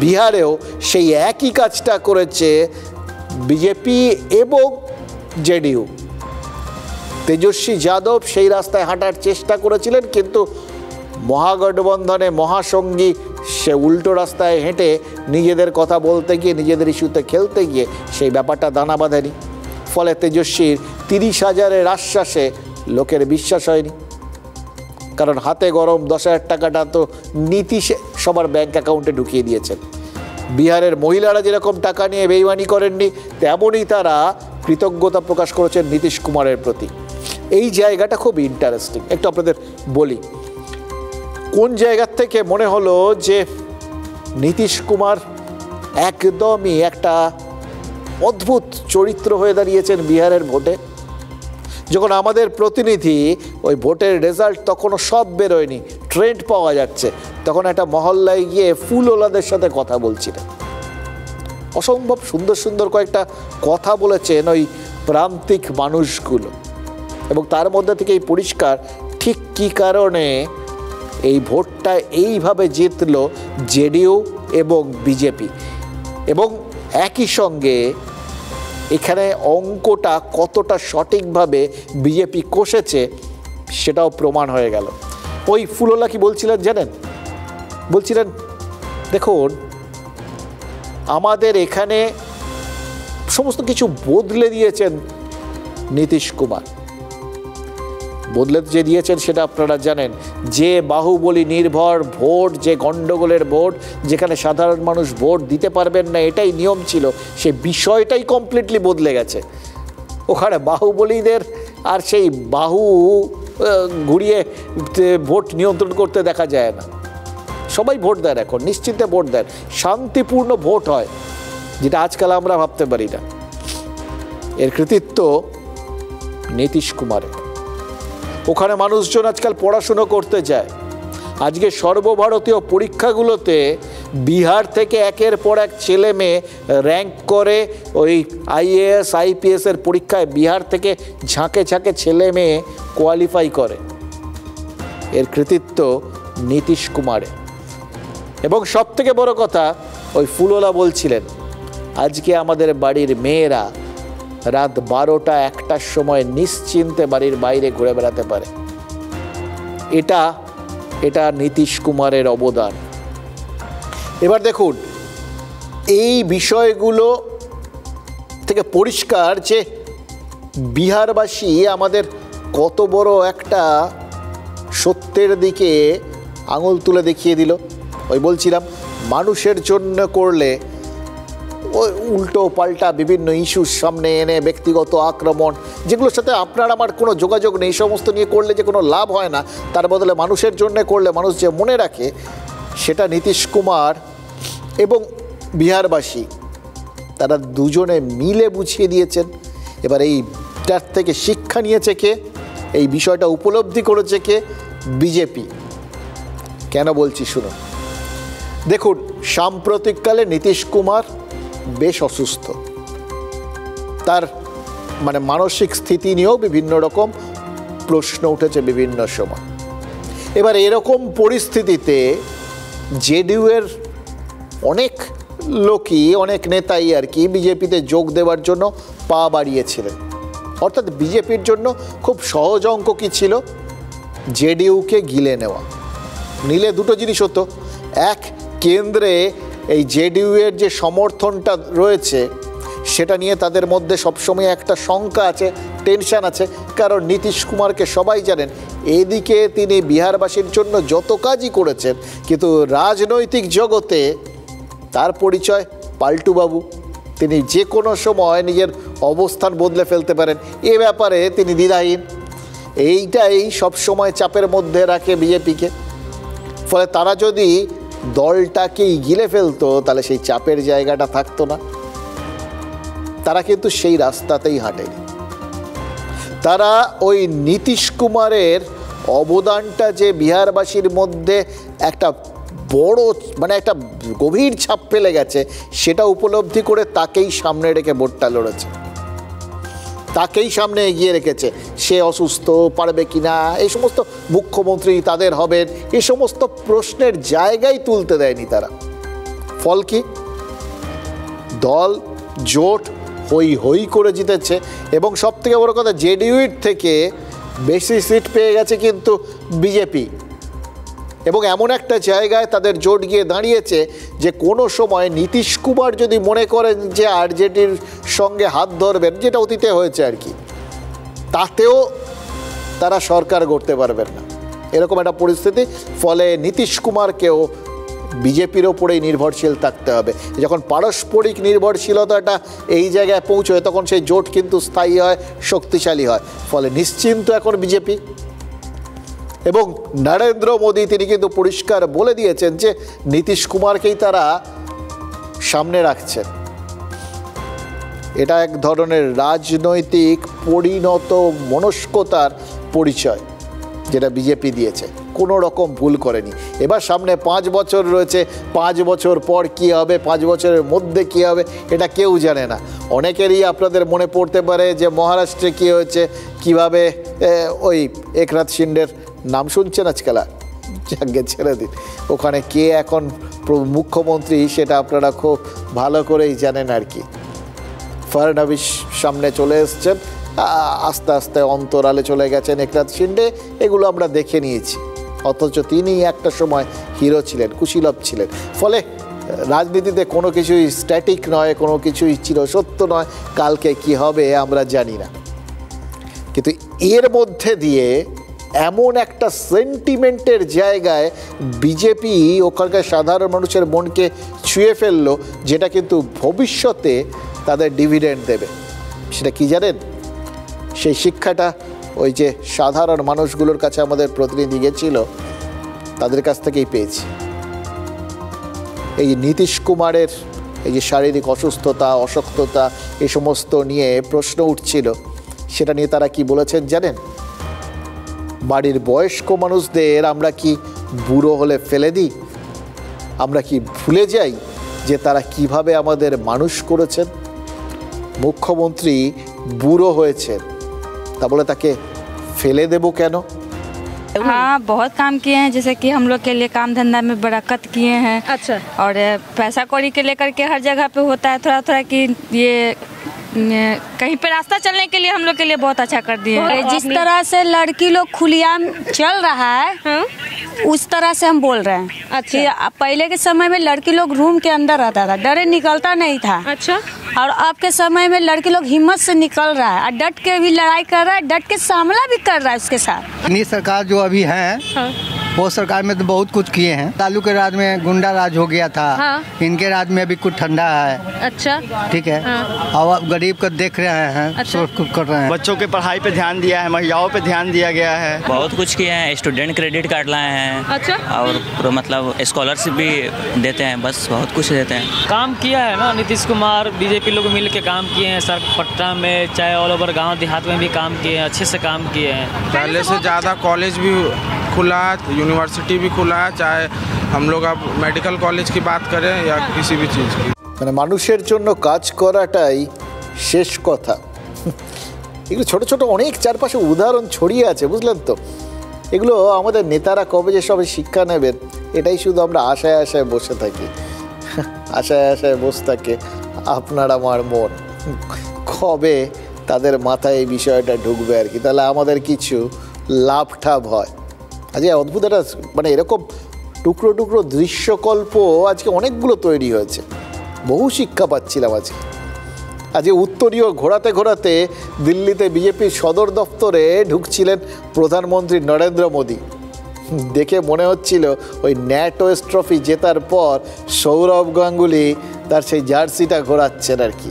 বিহারেও সেই একই কাজটা করেছে বিজেপি এবং জেডিইউ। তেজস্বী যাদব সেই রাস্তায় হাঁটার চেষ্টা করেছিলেন, কিন্তু মহাগঠবন্ধনে মহাসঙ্গী সে উল্টো রাস্তায় হেঁটে নিজেদের কথা বলতে গিয়ে, নিজেদের ইস্যুতে খেলতে গিয়ে সেই ব্যাপারটা দানা বাঁধেনি। ফলে তেজস্বীর 30,000-এর আশ্বাসে লোকের বিশ্বাস হয়নি, কারণ হাতে গরম 10,000 টাকাটা তো নীতিশে সবার ব্যাংক অ্যাকাউন্টে ঢুকিয়ে দিয়েছেন। বিহারের মহিলারা যেরকম টাকা নিয়ে বেইমানি করেননি, তেমনই তারা কৃতজ্ঞতা প্রকাশ করেছেন নীতিশ কুমারের প্রতি। এই জায়গাটা খুব ইন্টারেস্টিং, একটু আপনাদের বলি। কোন জায়গার থেকে মনে হলো যে নীতিশ কুমার একদমই একটা অদ্ভুত চরিত্র হয়ে দাঁড়িয়েছেন বিহারের ভোটে? যখন আমাদের প্রতিনিধি ওই ভোটের রেজাল্ট তখনও সব বেরোয়নি, ট্রেন্ড পাওয়া যাচ্ছে, তখন একটা মহল্লায় গিয়ে ফুলওয়ালাদের সাথে কথা বলছিলেন। অসম্ভব সুন্দর সুন্দর কয়েকটা কথা বলেছেন ওই প্রান্তিক মানুষগুলো, এবং তার মধ্যে থেকেই পরিষ্কার ঠিক কী কারণে এই ভোটটা এইভাবে জিতল জেডিইউ এবং বিজেপি। এবং একই সঙ্গে এখানে অঙ্কটা কতটা সঠিকভাবে বিজেপি কষেছে সেটাও প্রমাণ হয়ে গেল। ওই ফুলওয়ালা কি বলছিলেন জানেন? বলছিলেন, দেখুন আমাদের এখানে সমস্ত কিছু বদলে দিয়েছেন নীতিশ কুমার। বদলে যে দিয়েছেন সেটা আপনারা জানেন, যে বাহুবলী নির্ভর ভোট, যে গণ্ডগোলের ভোট, যেখানে সাধারণ মানুষ ভোট দিতে পারবেন না এটাই নিয়ম ছিল, সে বিষয়টাই কমপ্লিটলি বদলে গেছে। ওখানে বাহুবলীদের আর সেই বাহু ঘুরিয়ে ভোট নিয়ন্ত্রণ করতে দেখা যায় না। সবাই ভোট দেন, এখন নিশ্চিন্তে ভোট দেন, শান্তিপূর্ণ ভোট হয়, যেটা আজকাল আমরা ভাবতে পারি না। এর কৃতিত্ব নীতিশ কুমারের। ওখানে মানুষজন আজকাল পড়াশুনো করতে যায়। আজকে সর্বভারতীয় পরীক্ষাগুলোতে বিহার থেকে একের পর এক ছেলে মেয়ে র্যাঙ্ক করে, ওই IAS IPS এর পরীক্ষায় বিহার থেকে ঝাঁকে ঝাঁকে ছেলে মেয়ে কোয়ালিফাই করে। এর কৃতিত্ব নীতিশ কুমারের। এবং সব থেকে বড় কথা, ওই ফুলওয়ালা বলছিলেন আজকে আমাদের বাড়ির মেয়েরা রাত 12টা 1টার সময় নিশ্চিন্তে বাড়ির বাইরে ঘুরে বেড়াতে পারে। এটা নীতিশ কুমারের অবদান। এবার দেখুন, এই বিষয়গুলো থেকে পরিষ্কার যে বিহারবাসী আমাদের কত বড় একটা সত্যের দিকে আঙুল তুলে দেখিয়ে দিল। ওই বলছিলাম, মানুষের জন্য করলে ওই উল্টো পাল্টা বিভিন্ন ইস্যুর সামনে এনে ব্যক্তিগত আক্রমণ, যেগুলোর সাথে আপনার আমার কোনো যোগাযোগ নেই, সমস্ত নিয়ে করলে যে কোনো লাভ হয় না, তার বদলে মানুষের জন্য করলে মানুষ যে মনে রাখে, সেটা নীতিশ কুমার এবং বিহারবাসী তারা দুজনে মিলে বুঝিয়ে দিয়েছেন। এবার এইটার থেকে শিক্ষা নিয়েছে কে? এই বিষয়টা উপলব্ধি করেছে কে? বিজেপি। কেন বলছি শুনুন। দেখুন, সাম্প্রতিককালে নীতিশ কুমার বেশ অসুস্থ। তার মানসিক স্থিতি নিয়েও বিভিন্ন রকম প্রশ্ন উঠেছে বিভিন্ন সময়। এবার এরকম পরিস্থিতিতে জেডিইউ এর অনেক লোকই, অনেক নেতাই আর কি বিজেপিতে যোগ দেওয়ার জন্য পা বাড়িয়েছিলেন। অর্থাৎ বিজেপির জন্য খুব সহজ অঙ্ক কী ছিল? জেডিইউকে গিলে নেওয়া। নিলে দুটো জিনিস হতো, এক, কেন্দ্রে এই জেডিইউ এর যে সমর্থনটা রয়েছে সেটা নিয়ে তাদের মধ্যে সবসময় একটা শঙ্কা আছে, টেনশন আছে, কারণ নীতিশ কুমারকে সবাই জানেন, এদিকে তিনি বিহারবাসীর জন্য যত কাজই করেছেন, কিন্তু রাজনৈতিক জগতে তার পরিচয় পাল্টুবাবু। তিনি যে কোনো সময় নিজের অবস্থান বদলে ফেলতে পারেন, এ ব্যাপারে তিনি দ্বিধাহীন। এইটাই সবসময় চাপের মধ্যে রাখে বিজেপিকে। ফলে তারা যদি দলটাকেই গিলে ফেলতো তাহলে সেই চাপের জায়গাটা থাকতো না। তারা কিন্তু সেই রাস্তাতেই হাঁটেনি। তারা ওই নীতিশ কুমারের অবদানটা যে বিহারবাসীর মধ্যে একটা বড় একটা গভীর ছাপ ফেলে গেছে, সেটা উপলব্ধি করে তাকেই সামনে রেখে ভোটটা লড়েছে, তাকেই সামনে এগিয়ে রেখেছে। সে অসুস্থ, পারবে কি না, এই সমস্ত মুখ্যমন্ত্রী তাদের হবেন, এই সমস্ত প্রশ্নের জায়গায় তুলতে দেয়নি তারা। ফল কি? দল জোট হই হই করে জিতেছে। এবং সব থেকে বড় কথা, জেডিইউর থেকে বেশি সিট পেয়ে গেছে কিন্তু বিজেপি। এবং এমন একটা জায়গায় তাদের জোট গিয়ে দাঁড়িয়েছে যে কোনো সময় নীতিশ কুমার যদি মনে করেন যে আরজেডির সঙ্গে হাত ধরবেন, যেটা অতীতে হয়েছে আর কি, তাতেও তারা সরকার গড়তে পারবেন না, এরকম একটা পরিস্থিতি। ফলে নীতিশ কুমারকেও বিজেপির ওপরেই নির্ভরশীল থাকতে হবে। যখন পারস্পরিক নির্ভরশীলতাটা এই জায়গায় পৌঁছয়, তখন সেই জোট কিন্তু স্থায়ী হয়, শক্তিশালী হয়। ফলে নিশ্চিন্ত এখন বিজেপি। এবং নরেন্দ্র মোদী তিনি কিন্তু পরিষ্কার বলে দিয়েছেন যে নীতিশ কুমারকেই তারা সামনে রাখছেন। এটা এক ধরনের রাজনৈতিক পরিণত মনস্কতার পরিচয় যেটা বিজেপি দিয়েছে, কোনো রকম ভুল করেনি। এবার সামনে 5 বছর রয়েছে, 5 বছর পর কি হবে, 5 বছরের মধ্যে কি হবে, এটা কেউ জানে না। অনেকেরই আপনাদের মনে পড়তে পারে যে মহারাষ্ট্রে কি হয়েছে, কিভাবে ওই একনাথ শিন্ডের নাম শুনছেন আজকাল, যাকে ছেড়ে দিন, ওখানে কে এখন মুখ্যমন্ত্রী সেটা আপনারা খুব ভালো করেই জানেন আর কি। ফডনভিস সামনে চলে এসছেন, আস্তে আস্তে অন্তরালে চলে গেছেন একনাথ শিন্ডে, এগুলো আমরা দেখে নিয়েছি। অথচ তিনি একটা সময় হিরো ছিলেন, কুশীলব ছিলেন। ফলে রাজনীতিতে কোনো কিছুই স্ট্যাটিক নয়, কোনো কিছুই চিরসত্য নয়, কালকে কি হবে আমরা জানি না। কিন্তু এর মধ্যে দিয়ে এমন একটা সেন্টিমেন্টের জায়গায় বিজেপি ওখানকার সাধারণ মানুষের মনকে ছুঁয়ে ফেললো, যেটা কিন্তু ভবিষ্যতে তাদের ডিভিডেন্ড দেবে। সেটা কি জানেন? সেই শিক্ষাটা ওই যে সাধারণ মানুষগুলোর কাছে আমাদের প্রতিনিধি গেছিল, তাদের কাছ থেকেই পেয়েছি। এই নীতিশ কুমারের এই যে শারীরিক অসুস্থতা, অসুস্থতা, এই সমস্ত নিয়ে প্রশ্ন উঠছিল, সেটা নিয়ে তারা কি বলেছেন জানেন? বাড়ির বয়স্ক মানুষদের আমরা কি বুড়ো হলে ফেলে দিই? আমরা কি ভুলে যাই যে তারা কিভাবে আমাদের মানুষ করেছেন? মুখ্যমন্ত্রী বুড়ো হয়েছেন, তা বলে তাকে ফেলে দেব কেন? हाँ, बहुत काम किए हैं, जैसे कि हम लोग के लिए काम धंधा में बरकत किए हैं। अच्छा। और पैसा कौड़ी के लेकर के हर जगह पे होता है थोड़ा थोड़ा कि ये कहीं पे रास्ता चलने के लिए हम लोग के लिए बहुत अच्छा कर दिए हैं। जिस तरह से लड़की लोग खुलेआम चल रहा है, हाँ? उस तरह से हम बोल रहे हैं। अच्छा। कि पहले के समय में लड़की लोग रूम के अंदर रहता था, डरे निकलता नहीं था। अच्छा। और अब के समय में लड़की लोग हिम्मत से निकल रहा है और डट के भी लड़ाई कर रहा है, डट के सामना भी कर रहा है उसके साथ। नई सरकार जो अभी है, हाँ? वो सरकार में तो बहुत कुछ किए हैं। लालू के राज में गुंडा राज हो गया था, हाँ? इनके राज में अभी कुछ ठंडा है। अच्छा। ठीक है, हाँ? और गरीब को देख रहे हैं, अच्छा। कुछ कर रहे हैं। बच्चों के पढ़ाई पे ध्यान दिया है, महिलाओं पे ध्यान दिया गया है, बहुत कुछ किए हैं। स्टूडेंट क्रेडिट कार्ड लाए हैं। अच्छा। और मतलब स्कॉलरशिप भी देते हैं, बस बहुत कुछ देते हैं। काम किया है ना नीतीश कुमार, बीजेपी लोग मिल के काम किए हैं। सर पटना में चाहे ऑल ओवर गांव देहात में भी काम किए हैं, अच्छे से काम किए हैं। पहले से ज़्यादा कॉलेज भी खुला है, यूनिवर्सिटी भी खुला है, चाहे हम लोग अब मेडिकल कॉलेज की बात करें या किसी भी चीज़ की। মানে মানুষের জন্য কাজ করাটাই শেষ কথা। এগুলো ছোট ছোট অনেক চারপাশে উদাহরণ ছড়িয়ে আছে, বুঝলেন তো? এগুলো আমাদের নেতারা কবে যে সবে শিক্ষা নেবেন, এটাই শুধু আমরা আশায় আশায় বসে থাকি। আশায় আশায় বসে থাকে আপনার আমার মন, কবে তাদের মাথায় এই বিষয়টা ঢুকবে আর কি, তাহলে আমাদের কিছু লাভ ঠাভ হয়। আজকে অদ্ভুত একটা মানে এরকম টুকরো টুকরো দৃশ্যকল্প আজকে অনেকগুলো তৈরি হয়েছে, বহু শিক্ষা পাচ্ছিলাম আজকে। আজকে উত্তরীয় ঘোরাতে ঘোরাতে দিল্লিতে বিজেপির সদর দপ্তরে ঢুকছিলেন প্রধানমন্ত্রী নরেন্দ্র মোদী। দেখে মনে হচ্ছিল ওই ন্যাট ওয়েস্ট ট্রফি জেতার পর সৌরভ গাঙ্গুলি তার সেই জার্সিটা ঘোরাচ্ছেন আর কি,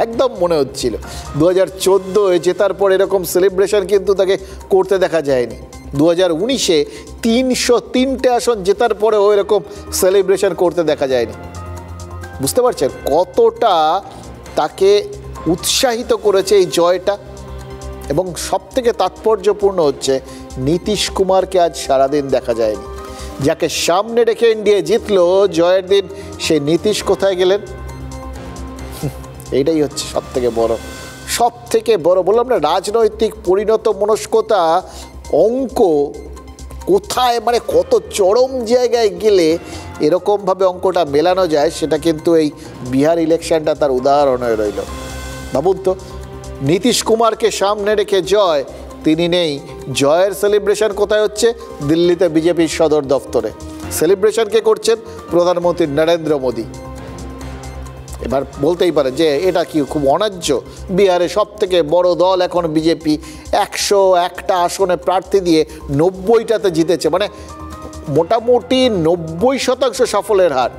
একদম মনে হচ্ছিল। 2014 জেতার পর এরকম সেলিব্রেশন কিন্তু তাকে করতে দেখা যায়নি। 2019 303টে আসন জেতার পরেও এরকম সেলিব্রেশন করতে দেখা যায়নি। বুঝতে পারছেন কতটা তাকে উৎসাহিত করেছে এই জয়টা? এবং সবথেকে তাৎপর্যপূর্ণ হচ্ছে নীতিশ কুমারকে আজ সারাদিন দেখা যায়নি। যাকে সামনে রেখে ইন্ডিয়া জিতলো জয়ের দিন, সেই নীতিশ কোথায় গেলেন? এইটাই হচ্ছে সব থেকে বড় বললাম না, রাজনৈতিক পরিণত মনস্কতা অঙ্ক কোথায় মানে কত চরম জায়গায় গেলে এরকমভাবে অঙ্কটা মেলানো যায়, সেটা কিন্তু এই বিহার ইলেকশনটা তার উদাহরণ হয়ে রইল। ভাবুন তো, নীতিশ কুমারকে সামনে রেখে জয়, তিনি নেই। জয়ের সেলিব্রেশন কোথায় হচ্ছে? দিল্লিতে বিজেপির সদর দপ্তরে। সেলিব্রেশন কে করছেন? প্রধানমন্ত্রী নরেন্দ্র মোদী। এবার বলতেই পারে যে এটা কি খুব অন্যায্য? বিহারে সব থেকে বড় দল এখন বিজেপি, 101টা আসনে প্রার্থী দিয়ে 90টাতে জিতেছে, মানে মোটামুটি 90% সাফল্যের হার।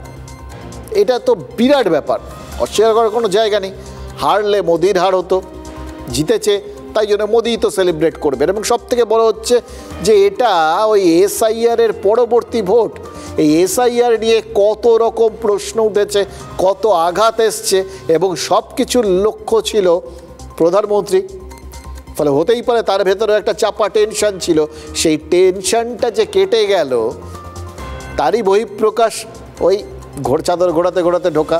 এটা তো বিরাট ব্যাপার, অস্বীকার করার কোনো জায়গা নেই। হারলে মোদির হার হতো, জিতেছে তাই জন্য মোদি তো সেলিব্রেট করবেন। এবং সব থেকে বড় হচ্ছে যে এটা ওই SIR এর পরবর্তী ভোট। এই SIR নিয়ে কত রকম প্রশ্ন উঠেছে, কত আঘাত এসছে, এবং সব কিছুর লক্ষ্য ছিল প্রধানমন্ত্রী। ফলে হতেই পারে তার ভেতরে একটা চাপা টেনশন ছিল, সেই টেনশনটা যে কেটে গেল তারই বহিঃপ্রকাশ ওই চাদর ঘোরাতে ঘোরাতে ঢোকা।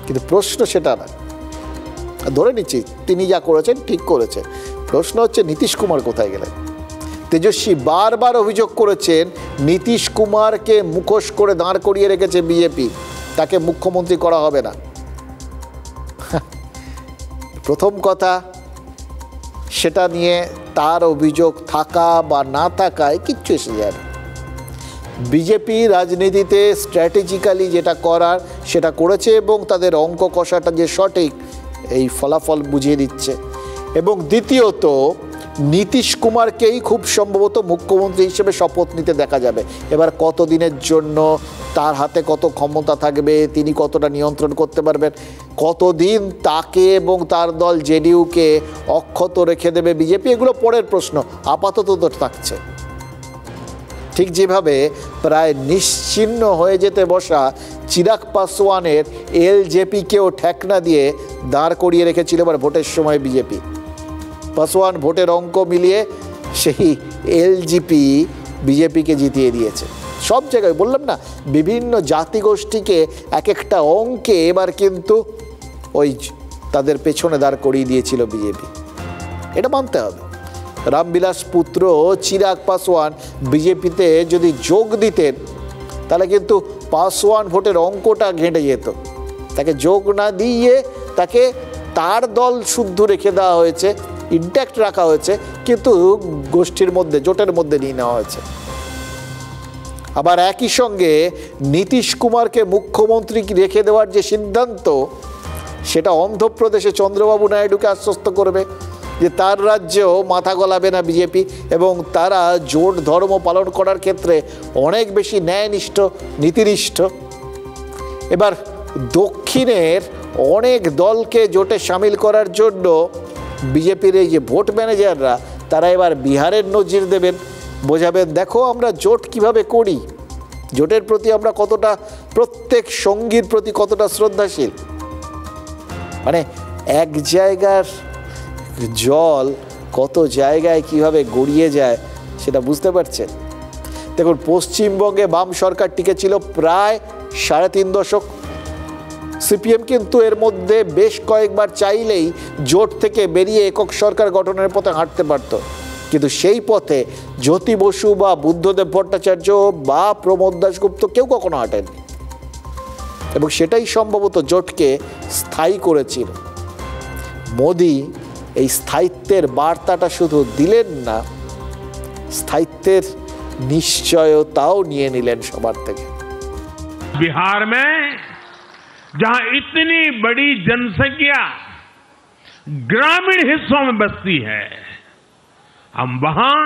কিন্তু প্রশ্ন সেটা না, ধরে নিচ্ছি তিনি যা করেছেন ঠিক করেছেন। প্রশ্ন হচ্ছে নীতিশ কুমার কোথায় গেলেন? তেজস্বী বারবার অভিযোগ করেছেন নীতিশ কুমারকে মুখোশ করে দাঁড় করিয়ে রেখেছে বিজেপি, তাকে মুখ্যমন্ত্রী করা হবে না। প্রথম কথা, সেটা নিয়ে তার অভিযোগ থাকা বা না থাকায় কিচ্ছু এসে যায় না। বিজেপি রাজনীতিতে স্ট্র্যাটেজিক্যালি যেটা করার সেটা করেছে এবং তাদের অঙ্ক কষাটা যে সঠিক এই ফলাফল বুঝিয়ে দিচ্ছে। এবং দ্বিতীয়ত নীতিশ কুমারকেই খুব সম্ভবত মুখ্যমন্ত্রী হিসেবে শপথ নিতে দেখা যাবে। এবার কতদিনের জন্য, তার হাতে কত ক্ষমতা থাকবে, তিনি কতটা নিয়ন্ত্রণ করতে পারবেন, কতদিন তাকে এবং তার দল জেডিইউকে অক্ষত রেখে দেবে বিজেপি, এগুলো পরের প্রশ্ন। আপাতত তো থাকছে। ঠিক যেভাবে প্রায় নিশ্চিহ্ন হয়ে যেতে বসা চিরাগ পাসওয়ানের এলজেপিকেও ঠেকনা দিয়ে দাঁড় করিয়ে রেখেছিল এবার ভোটের সময় বিজেপি। পাসওয়ান ভোটের অঙ্ক মিলিয়ে সেই এলজেপি বিজেপিকে জিতিয়ে দিয়েছে সব জায়গায়। বললাম না, বিভিন্ন জাতিগোষ্ঠীকে এক একটা অঙ্কে এবার কিন্তু ওই তাদের পেছনে দাঁড় করিয়ে দিয়েছিল বিজেপি, এটা মানতে হবে। রামবিলাস পুত্র চিরাগ পাসওয়ান বিজেপিতে যদি যোগ দিতেন তাহলে কিন্তু পাসওয়ান ভোটের অঙ্কটা ঘেঁটে যেত। তাকে যোগ না দিয়ে তাকে তার দল শুদ্ধ রেখে দেওয়া হয়েছে, ইনট্যাক্ট রাখা হয়েছে, কিন্তু গোষ্ঠীর মধ্যে, জোটের মধ্যে নিয়ে নেওয়া হয়েছে। আবার একই সঙ্গে নীতিশ কুমারকে মুখ্যমন্ত্রী রেখে দেওয়ার যে সিদ্ধান্ত, সেটা অন্ধ্রপ্রদেশে চন্দ্রবাবু নাইডুকে আশ্বস্ত করবে যে তার রাজ্যেও মাথা গলাবে না বিজেপি এবং তারা জোট ধর্ম পালন করার ক্ষেত্রে অনেক বেশি ন্যায়নিষ্ঠ, নীতিনিষ্ঠ। এবার দক্ষিণের অনেক দলকে জোটে সামিল করার জন্য বিজেপির এই যে ভোট ম্যানেজাররা, তারা এবার বিহারের নজির দেবেন, বোঝাবেন দেখো আমরা জোট কিভাবে করি, জোটের প্রতি আমরা কতটা, প্রত্যেক সঙ্গীর প্রতি কতটা শ্রদ্ধাশীল। মানে এক জায়গার জল কত জায়গায় কিভাবে গড়িয়ে যায় সেটা বুঝতে পারছেন। দেখুন, পশ্চিমবঙ্গে বাম সরকার টিকে ছিল প্রায় 3.5 দশক। সিপিএম কিন্তু এর মধ্যে বেশ কয়েকবার চাইলেই জোট থেকে বেরিয়ে একক সরকার গঠনের পথে হাঁটতে পারত, কিন্তু সেই পথে জ্যোতি বসু বা বুদ্ধদেব ভট্টাচার্য বা প্রমোদ দাশগুপ্ত কেউ কখনো হাঁটেননি এবং সেটাই সম্ভবত জোটকে স্থায়ী করেছিল। মোদি এই স্থায়িত্বের বার্তাটা শুধু দিলেন না, স্থায়িত্বের নিশ্চয়তাও নিয়ে নিলেন সবার থেকে। बिहार में जहां इतनी बड़ी जनसंख्या ग्रामीण हिस्सों में बसती है, हम वहां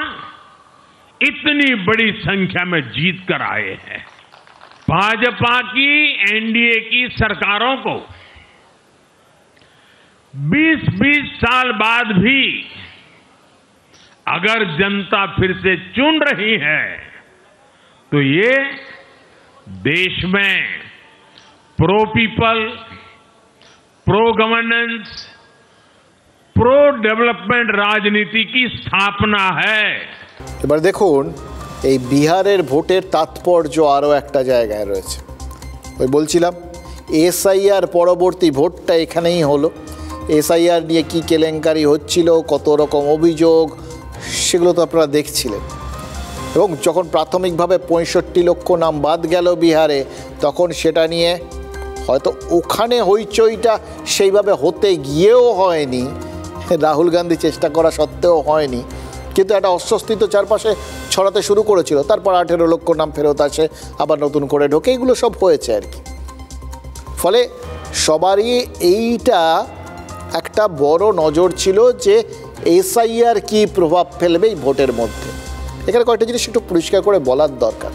इतनी बड़ी संख्या में जीत कर आए हैं। भाजपा की एनडीए की सरकारों को 20-20 साल बाद भी अगर जनता फिर से चुन रही है तो ये देश में pro people, pro governance, pro development राजनीति की स्थापना है। এবার দেখুন, এই বিহারের ভোটের তাৎপর্য আরও একটা জায়গায় রয়েছে। ওই বলছিলাম এসআইআর পরবর্তী ভোটটা এখানেই হলো। এসআইআর নিয়ে কী কেলেঙ্কারি হচ্ছিল, কত রকম অভিযোগ, সেগুলো তো আপনারা দেখছিলেন। এবং যখন প্রাথমিকভাবে 65 লক্ষ নাম বাদ গেল বিহারে, তখন সেটা নিয়ে হয়তো ওখানে হইচইটা সেইভাবে হতে গিয়েও হয়নি, রাহুল গান্ধী চেষ্টা করা সত্ত্বেও হয়নি, কিন্তু একটা অস্বস্তি তো চারপাশে ছড়াতে শুরু করেছিল। তারপর 18 লক্ষ নাম ফেরত আসে, আবার নতুন করে ঢোকে, এগুলো সব হয়েছে আর কি। ফলে সবারই এইটা একটা বড় নজর ছিল যে এসআইআর কি প্রভাব ফেলবে এই ভোটের মধ্যে। এখানে কয়েকটা জিনিস একটু পরিষ্কার করে বলার দরকার।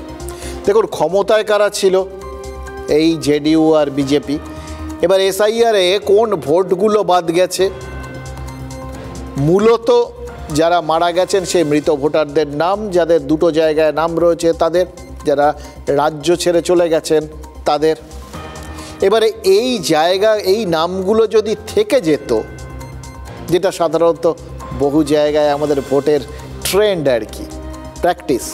দেখুন, ক্ষমতায় কারা ছিল? এই জেডিইউ আর বিজেপি। এবার এসআইআরে কোন ভোটগুলো বাদ গেছে? মূলত যারা মারা গেছেন সেই মৃত ভোটারদের নাম, যাদের দুটো জায়গায় নাম রয়েছে তাদের, যারা রাজ্য ছেড়ে চলে গেছেন তাদের। এবারে এই জায়গা, এই নামগুলো যদি থেকে যেত, যেটা সাধারণত বহু জায়গায় আমাদের ভোটের ট্রেন্ড আর কি, প্র্যাকটিস,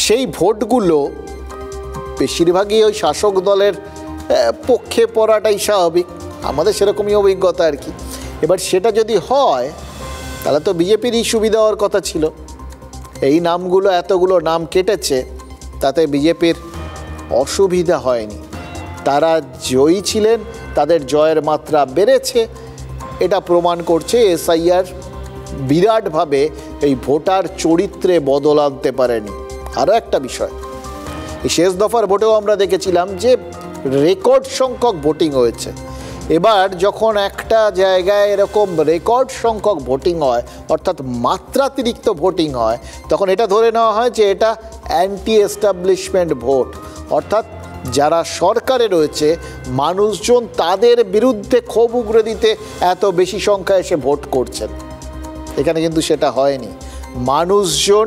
সেই ভোটগুলো বেশিরভাগই ওই শাসক দলের পক্ষে পড়াটাই স্বাভাবিক, আমাদের সেরকমই অভিজ্ঞতা আর কি। এবার সেটা যদি হয় তাহলে তো বিজেপিরই সুবিধা হওয়ার কথা ছিল। এই নামগুলো, এতগুলো নাম কেটেছে, তাতে বিজেপির অসুবিধা হয়নি। তারা জয়ী ছিলেন, তাদের জয়ের মাত্রা বেড়েছে, এটা প্রমাণ করছে এসআইআর বিরাটভাবে এই ভোটার চরিত্রে বদল আনতে পারেনি। আরও একটা বিষয়, এই শেষ দফার ভোটেও আমরা দেখেছিলাম যে রেকর্ড সংখ্যক ভোটিং হয়েছে। এবার যখন একটা জায়গায় এরকম রেকর্ড সংখ্যক ভোটিং হয়, অর্থাৎ মাত্রাতিরিক্ত ভোটিং হয়, তখন এটা ধরে নেওয়া হয় যে এটা অ্যান্টি এস্টাবলিশমেন্ট ভোট, অর্থাৎ যারা সরকারে রয়েছে মানুষজন তাদের বিরুদ্ধে ক্ষোভ উগরে দিতে এত বেশি সংখ্যায় এসে ভোট করছেন। এখানে কিন্তু সেটা হয়নি, মানুষজন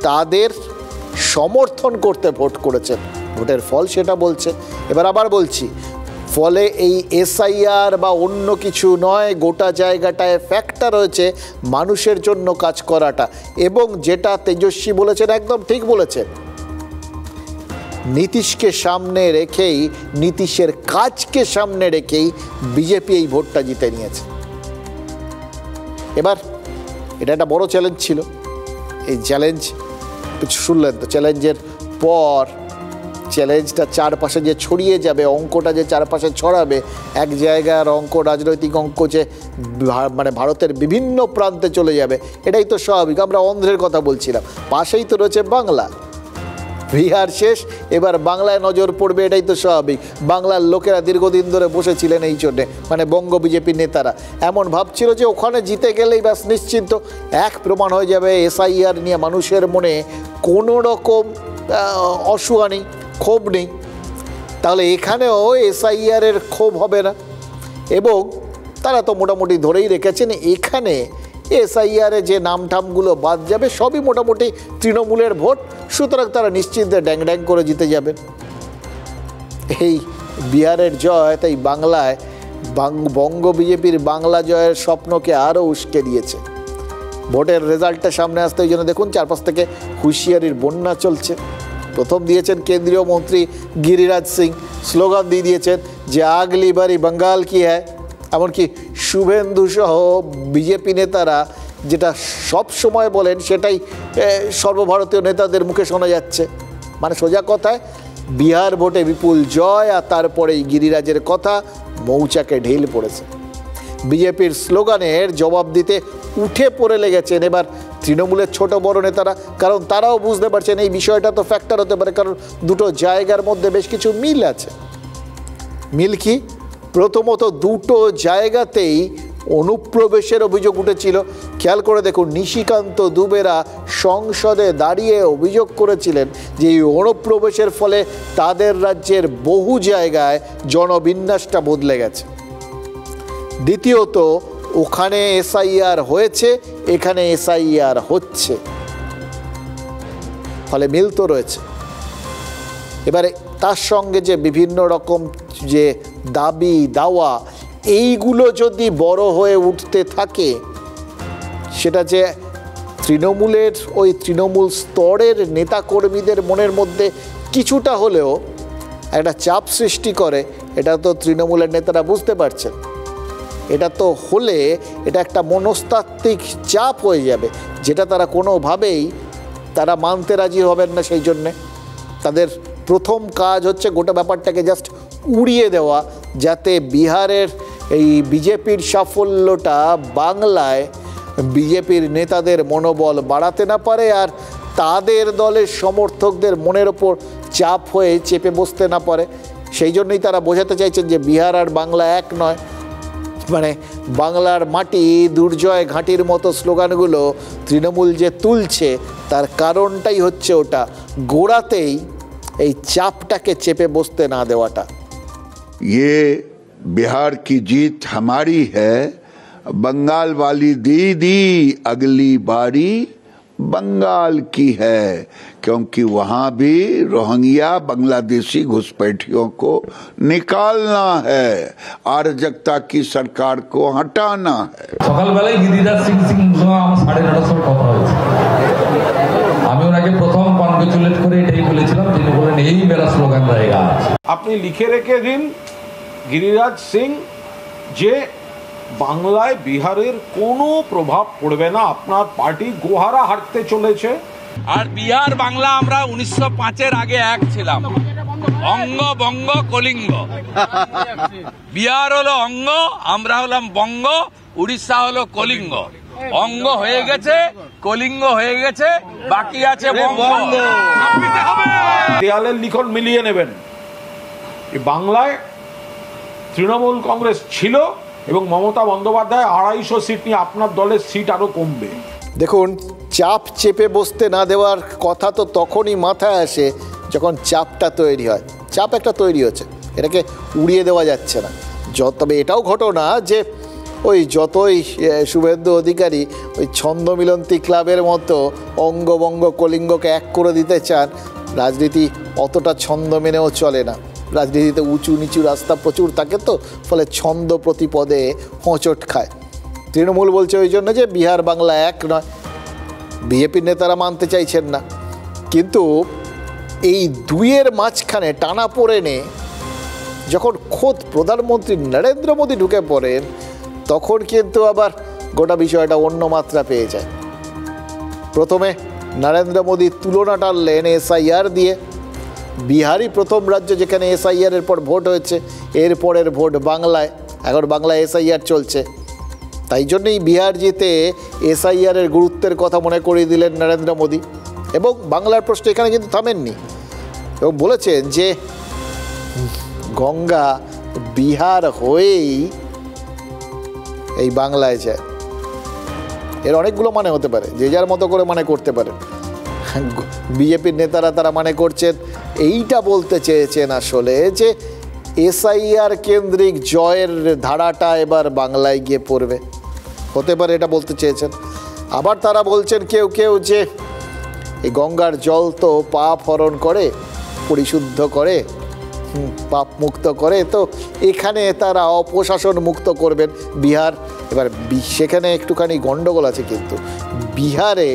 তাদের সমর্থন করতে ভোট করেছেন, ভোটের ফল সেটা বলছে। এবার আবার বলছি, ফলে এই এসআইআর বা অন্য কিছু নয়, গোটা জায়গাটায় ফ্যাক্টর রয়েছে মানুষের জন্য কাজ করাটা। এবং যেটা তেজস্বী বলেছেন একদম ঠিক বলেছেন, নীতিশকে সামনে রেখেই, নীতিশের কাজকে সামনে রেখেই বিজেপি এই ভোটটা জিতে নিয়েছে। এবার এটা একটা বড় চ্যালেঞ্জ ছিল। এই চ্যালেঞ্জ শুনলেন তো, চ্যালেঞ্জের পর চ্যালেঞ্জটা চারপাশে যে ছড়িয়ে যাবে, অঙ্কটা যে চারপাশে ছড়াবে, এক জায়গার অঙ্ক, রাজনৈতিক অঙ্ক যে মানে ভারতের বিভিন্ন প্রান্তে চলে যাবে, এটাই তো স্বাভাবিক। আমরা অন্ধ্রের কথা বলছিলাম, পাশেই তো রয়েছে বাংলা। বিহার শেষ, এবার বাংলায় নজর পড়বে, এটাই তো স্বাভাবিক। বাংলার লোকেরা দীর্ঘদিন ধরে বসেছিলেন এই জন্যে, মানে বঙ্গ বিজেপির নেতারা এমন ভাবছিল যে ওখানে জিতে গেলেই ব্যাস নিশ্চিন্ত। এক প্রমাণ হয়ে যাবে এসআইআর নিয়ে মানুষের মনে কোনো রকম অসুয়া নেই, ক্ষোভ নেই, তাহলে এখানেও এসআইআরের ক্ষোভ হবে না। এবং তারা তো মোটামুটি ধরেই রেখেছেন এখানে এসআইআরে যে নামটামগুলো বাদ যাবে সবই মোটামুটি তৃণমূলের ভোট, সুতরাং তারা নিশ্চিন্তে ড্যাং ড্যাং করে জিতে যাবেন। এই বিহারের জয় তাই বাংলায় বঙ্গ বিজেপির বাংলা জয়ের স্বপ্নকে আরও উস্কে দিয়েছে। ভোটের রেজাল্টটা সামনে আসতে ওই জন্য দেখুন চারপাশ থেকে হুঁশিয়ারির বন্যা চলছে। প্রথম দিয়েছেন কেন্দ্রীয় মন্ত্রী গিরিরাজ সিং, স্লোগান দিয়ে দিয়েছেন যে আগলি বারি বাঙ্গাল কি হ্যায়। এমনকি শুভেন্দু সহ বিজেপি নেতারা যেটা সব সময় বলেন সেটাই সর্বভারতীয় নেতাদের মুখে শোনা যাচ্ছে। মানে সোজা কথায় বিহার ভোটে বিপুল জয়, আর তারপরেই গিরিরাজের কথা মৌচাকে ঢিল পড়েছে। বিজেপির স্লোগানের জবাব দিতে উঠে পড়ে লেগেছেন এবার তৃণমূলের ছোট বড় নেতারা, কারণ তারাও বুঝতে পারছেন এই বিষয়টা তো ফ্যাক্টর হতে পারে, কারণ দুটো জায়গার মধ্যে বেশ কিছু মিল আছে। মিল কি? প্রথমত দুটো জায়গাতেই অনুপ্রবেশের অভিযোগ উঠেছিল। খেয়াল করে দেখুন, নিশিকান্ত দুবেরা সংসদে দাঁড়িয়ে অভিযোগ করেছিলেন যে এই অনুপ্রবেশের ফলে তাদের রাজ্যের বহু জায়গায় জনবিন্যাসটা বদলে গেছে। দ্বিতীয়ত, ওখানে এসআইআর হয়েছে, এখানে এসআইআর হচ্ছে, ফলে মিল তো রয়েছে। এবারে তার সঙ্গে যে বিভিন্ন রকম যে দাবি দাওয়া, এইগুলো যদি বড় হয়ে উঠতে থাকে, সেটা যে তৃণমূলের ওই তৃণমূল স্তরের নেতাকর্মীদের মনের মধ্যে কিছুটা হলেও একটা চাপ সৃষ্টি করে, এটা তো তৃণমূলের নেতারা বুঝতে পারছেন। এটা তো হলে এটা একটা মনস্তাত্ত্বিক চাপ হয়ে যাবে, যেটা তারা কোনোভাবেই তারা মানতে রাজি হবেন না। সেই জন্যে তাদের প্রথম কাজ হচ্ছে গোটা ব্যাপারটাকে জাস্ট উড়িয়ে দেওয়া, যাতে বিহারের এই বিজেপির সাফল্যটা বাংলায় বিজেপির নেতাদের মনোবল বাড়াতে না পারে, আর তাদের দলের সমর্থকদের মনের ওপর চাপ হয়ে চেপে বসতে না পারে। সেই জন্যই তারা বোঝাতে চাইছেন যে বিহার আর বাংলা এক নয়। মানে বাংলার মাটি দুর্জয় ঘাঁটির মতো স্লোগানগুলো তৃণমূল যে তুলছে তার কারণটাই হচ্ছে ওটা, গোড়াতেই এই চাপটাকে চেপে বসতে না দেওয়াটা। ये बिहार की जीत हमारी है, बंगाल वाली दीदी अगली बारी बंगाल की है, क्योंकि वहां भी रोहिंग्या बांग्लादेशी घुसपैठियों को निकालना है, अराजकता की सरकार को हटाना है। সকাল বেলায় গিরিরাজ সিং আমার 9:30 কথা হয়েছে। আমি ওনাকে প্রথম কনগ্রেচুলেট করে এটাই বলেছিলাম, তিনি বলেন এই মেরা স্লোগান रहेगा। আপনি লিখে রেখে দিন গিরিরাজ সিং যে বাংলায় বিহারের কোনো প্রভাব পড়বে না, আপনার পার্টি গোহারা হারতে চলেছে। আর বিহার বাংলা আমরা 1905-এর আগে এক ছিলাম, অঙ্গ বঙ্গ কলিঙ্গ। বিহার হলো অঙ্গ, আমরা হলাম বঙ্গ, উড়িষ্যা হলো কলিঙ্গ। অঙ্গ হয়ে গেছে, কলিঙ্গ হয়ে গেছে, বাকি আছে বঙ্গ। দেয়ালের লিখন মিলিয়ে নেবেন। বাংলায় তৃণমূল কংগ্রেস ছিল এবং মমতা বন্দ্যোপাধ্যায় 250 সিট নিয়ে আপনার দলের সিট আরো কমবে। দেখুন, চাপ চেপে বসতে না দেওয়ার কথা তো তখনই মাথায় আসে যখন চাপটা তৈরি হয়। চাপ একটা তৈরি হচ্ছে, এটাকে উড়িয়ে দেওয়া যাচ্ছে না। তবে এটাও ঘটনা যে ওই যতই শুভেন্দু অধিকারী ওই ছন্দমিলন্তী ক্লাবের মতো অঙ্গবঙ্গ কলিঙ্গকে এক করে দিতে চান, রাজনীতি অতটা ছন্দ মেনেও চলে না। রাজনীতিতে উঁচু নিচু রাস্তা প্রচুর থাকে, তো ফলে ছন্দ প্রতিপদে হোঁচট খায়। তৃণমূল বলছে ওই জন্য যে বিহার বাংলা এক নয়, বিজেপির নেতারা মানতে চাইছেন না। কিন্তু এই দুইয়ের মাঝখানে টানা পড়েনে যখন খোদ প্রধানমন্ত্রী নরেন্দ্র মোদী ঢুকে পড়েন, তখন কিন্তু আবার গোটা বিষয়টা অন্য মাত্রা পেয়ে যায়। প্রথমে নরেন্দ্র মোদী তুলনা টানলেন SIR দিয়ে। বিহারই প্রথম রাজ্য যেখানে SIR এর পর ভোট হয়েছে, এরপরের ভোট বাংলায়, এখন বাংলায় SIR চলছে। তাই জন্যই বিহার জিতে SIR এর গুরুত্বের কথা মনে করিয়ে দিলেন নরেন্দ্র মোদী। এবং বাংলার প্রশ্ন এখানে কিন্তু থামেননি, এবং বলেছেন যে গঙ্গা বিহার হয়েই এই বাংলায় যায়। এর অনেকগুলো মানে হতে পারে, যে যার মতো করে মানে করতে পারে। বিজেপির নেতারা তারা মানে করছেন, এইটা বলতে চেয়েছেন আসলে যে SIR কেন্দ্রিক জয়ের ধারাটা এবার বাংলায় গিয়ে পড়বে, হতে পারে এটা বলতে চেয়েছেন। আবার তারা বলছেন কেউ কেউ যে এই গঙ্গার জল তো পাপ হরণ করে, পরিশুদ্ধ করে, পাপ মুক্ত করে, তো এখানে তারা অপশাসন মুক্ত করবেন বিহার। এবার সেখানে একটুখানি গণ্ডগোল আছে, কিন্তু বিহারে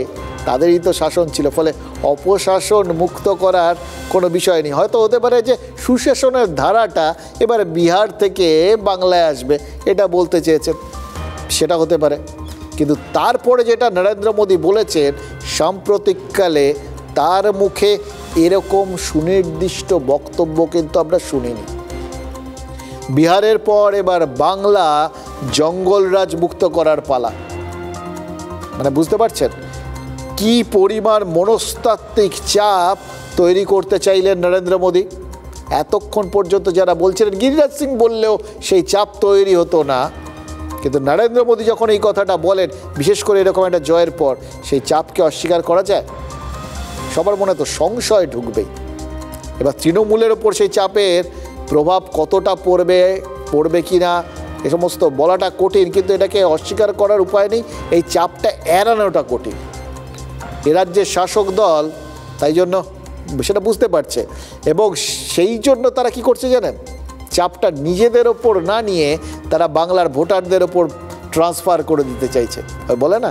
তাদেরই তো শাসন ছিল, ফলে অপশাসন মুক্ত করার কোনো বিষয় নেই। হয়তো হতে পারে যে সুশাসনের ধারাটা এবার বিহার থেকে বাংলায় আসবে, এটা বলতে চেয়েছেন, সেটা হতে পারে। কিন্তু তারপরে যেটা নরেন্দ্র মোদী বলেছেন, সাম্প্রতিককালে তার মুখে এরকম সুনির্দিষ্ট বক্তব্য কিন্তু আমরা শুনিনি। বিহারের পর এবার বাংলা জঙ্গলরাজ মুক্ত করার পালা। মানে বুঝতে পারছেন কি পরিমাণ মনস্তাত্ত্বিক চাপ তৈরি করতে চাইলেন নরেন্দ্র মোদী। এতক্ষণ পর্যন্ত যারা বলছিলেন, গিরিরাজ সিং বললেও সেই চাপ তৈরি হতো না, কিন্তু নরেন্দ্র মোদী যখন এই কথাটা বলেন, বিশেষ করে এরকম একটা জয়ের পর, সেই চাপকে অস্বীকার করা যায়? সবার মনে তো সংশয় ঢুকবেই। এবার তৃণমূলের ওপর সেই চাপের প্রভাব কতটা পড়বে কি না এ সমস্ত বলাটা কঠিন, কিন্তু এটাকে অস্বীকার করার উপায় নেই। এই চাপটা এড়ানোটা কঠিন। এ রাজ্যের শাসক দল তাই জন্য সেটা বুঝতে পারছে, এবং সেই জন্য তারা কি করছে জানেন, চাপটা নিজেদের ওপর না নিয়ে তারা বাংলার ভোটারদের ওপর ট্রান্সফার করে দিতে চাইছে। বলে না,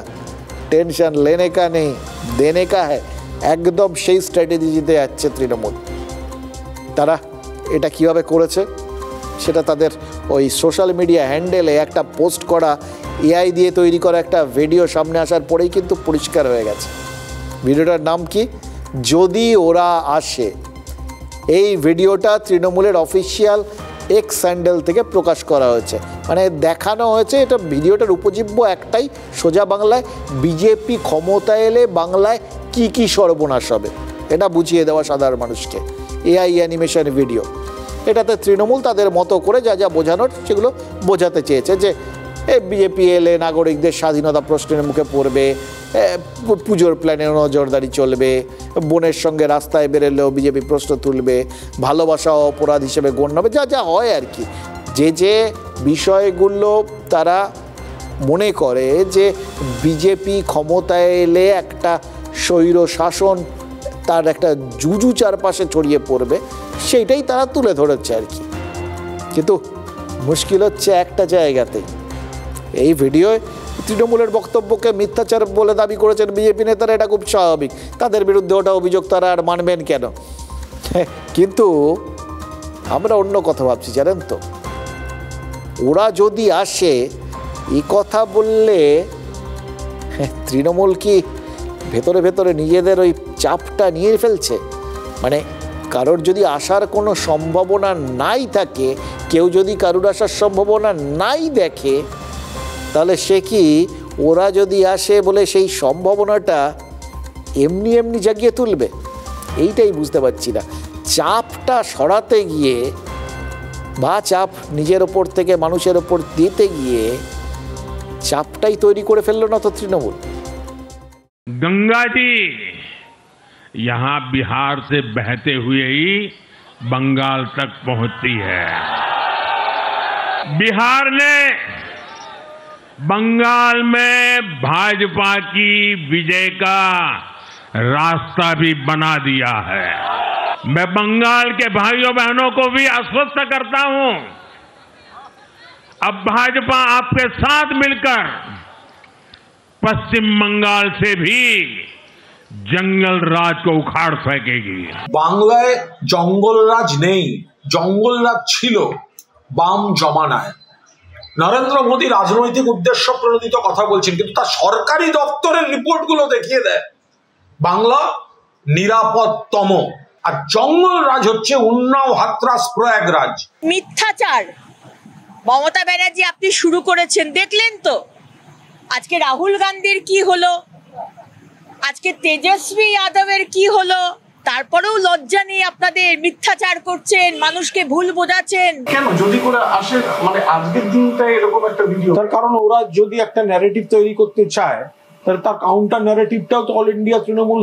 টেনশন লেনে কা নেই দেনে কা হ্যায়, একদম সেই স্ট্র্যাটেজিতে যাচ্ছে তৃণমূল। তারা এটা কিভাবে করেছে সেটা তাদের ওই সোশ্যাল মিডিয়া হ্যান্ডেলে একটা পোস্ট করা, AI দিয়ে তৈরি করা একটা ভিডিও সামনে আসার পরেই কিন্তু পরিষ্কার হয়ে গেছে। ভিডিওটার নাম কি, যদি ওরা আসে। এই ভিডিওটা তৃণমূলের অফিসিয়াল X স্যান্ডেল থেকে প্রকাশ করা হয়েছে। মানে দেখানো হয়েছে, এটা ভিডিওটার উপজীব্য একটাই, সোজা বাংলায় বিজেপি ক্ষমতায় এলে বাংলায় কি কি সর্বনাশ হবে এটা বুঝিয়ে দেওয়া সাধারণ মানুষকে। AI animation video. এটাতে তৃণমূল তাদের মতো করে যা যা বোঝানোর সেগুলো বোঝাতে চেয়েছে, যে বিজেপি এলে নাগরিকদের স্বাধীনতা প্রশ্নের মুখে পড়বে, পুজোর প্ল্যানে নজরদারি চলবে, বোনের সঙ্গে রাস্তায় বেরোলেও বিজেপি প্রশ্ন তুলবে, ভালোবাসা অপরাধ হিসেবে গণ্য হবে, যা যা হয় আর কি। যে বিষয়গুলো তারা মনে করে যে বিজেপি ক্ষমতায় এলে একটা স্বৈর শাসন, তার একটা জুজু চারপাশে ছড়িয়ে পড়বে, সেইটাই তারা তুলে ধরেছে আর কি। কিন্তু মুশকিল হচ্ছে একটা জায়গাতেই, এই ভিডিওয় তৃণমূলের বক্তব্যকে মিথ্যাচার বলে দাবি করেছেন বিজেপি নেতারা, এটা খুব স্বাভাবিক, তাদের বিরুদ্ধে ওটা অভিযোগ তারা আর মানবেন কেন। কিন্তু আমরা অন্য কথা ভাবছি জানেন তো, ওরা যদি আসে এই কথা বললে তৃণমূল কি ভেতরে ভেতরে নিজেদের ওই চাপটা নিয়ে ফেলছে? মানে কারোর যদি আসার কোনো সম্ভাবনা নাই থাকে, কেউ যদি কারোর আসার সম্ভাবনা নাই দেখে, তাহলে সে কি ওরা যদি আসে বলে সেই সম্ভাবনাটা এমনি এমনি জাগিয়ে তুলবে, এইটাই বুঝতে পারছি না। চাপটা সরাতে গিয়ে বা চাপ নিজের ওপর থেকে মানুষের ওপর দিতে গিয়ে চাপটাই তৈরি করে ফেললো না তো তৃণমূল। गंगा जी यहाँ बिहार से बहते हुए ही बंगाल तक पहुंचती है। बिहार ने बंगाल में भाजपा की विजय का रास्ता भी बना दिया है। मैं बंगाल के भाइयों बहनों को भी आश्वस्त करता हूं, अब भाजपा आपके साथ मिलकर पश्चिम बंगाल से भी जंगल राज को उखाड़ फेंकेगी। বাংলায় জঙ্গল রাজ নেই, জঙ্গল রাজ ছিল বাম জমানায়। নরেন্দ্র মোদী রাজনৈতিক উদ্দেশ্য প্রণোদিত কথা বলছেন, কিন্তু তার সরকারি দপ্তরের রিপোর্টগুলো দেখিয়ে দেয় বাংলা নিরাপদতম, আর জঙ্গল রাজ হচ্ছে উন্নাও, হাতরাস, প্রয়াগরাজ। মিথ্যাচার মমতা ব্যানার্জি আপনি শুরু করেছেন, দেখলেন তো আজকে রাহুল গান্ধীর কি হলো, আজকে তেজস্বী যাদবের কি হলো, তারপরেও লজ্জা নিয়ে আপনাদের মিথ্যাচার করছেন, মানুষকে ভুল বোঝাচ্ছেন। কেন যদি করে আসে, মানে আজকের দিনটা এরকম একটা ভিডিও, তার কারণ ওরা যদি একটা ন্যারেটিভ তৈরি করতে চায় তাহলে তার কাউন্টার ন্যারেটিভটাও তো অল ইন্ডিয়া তৃণমূল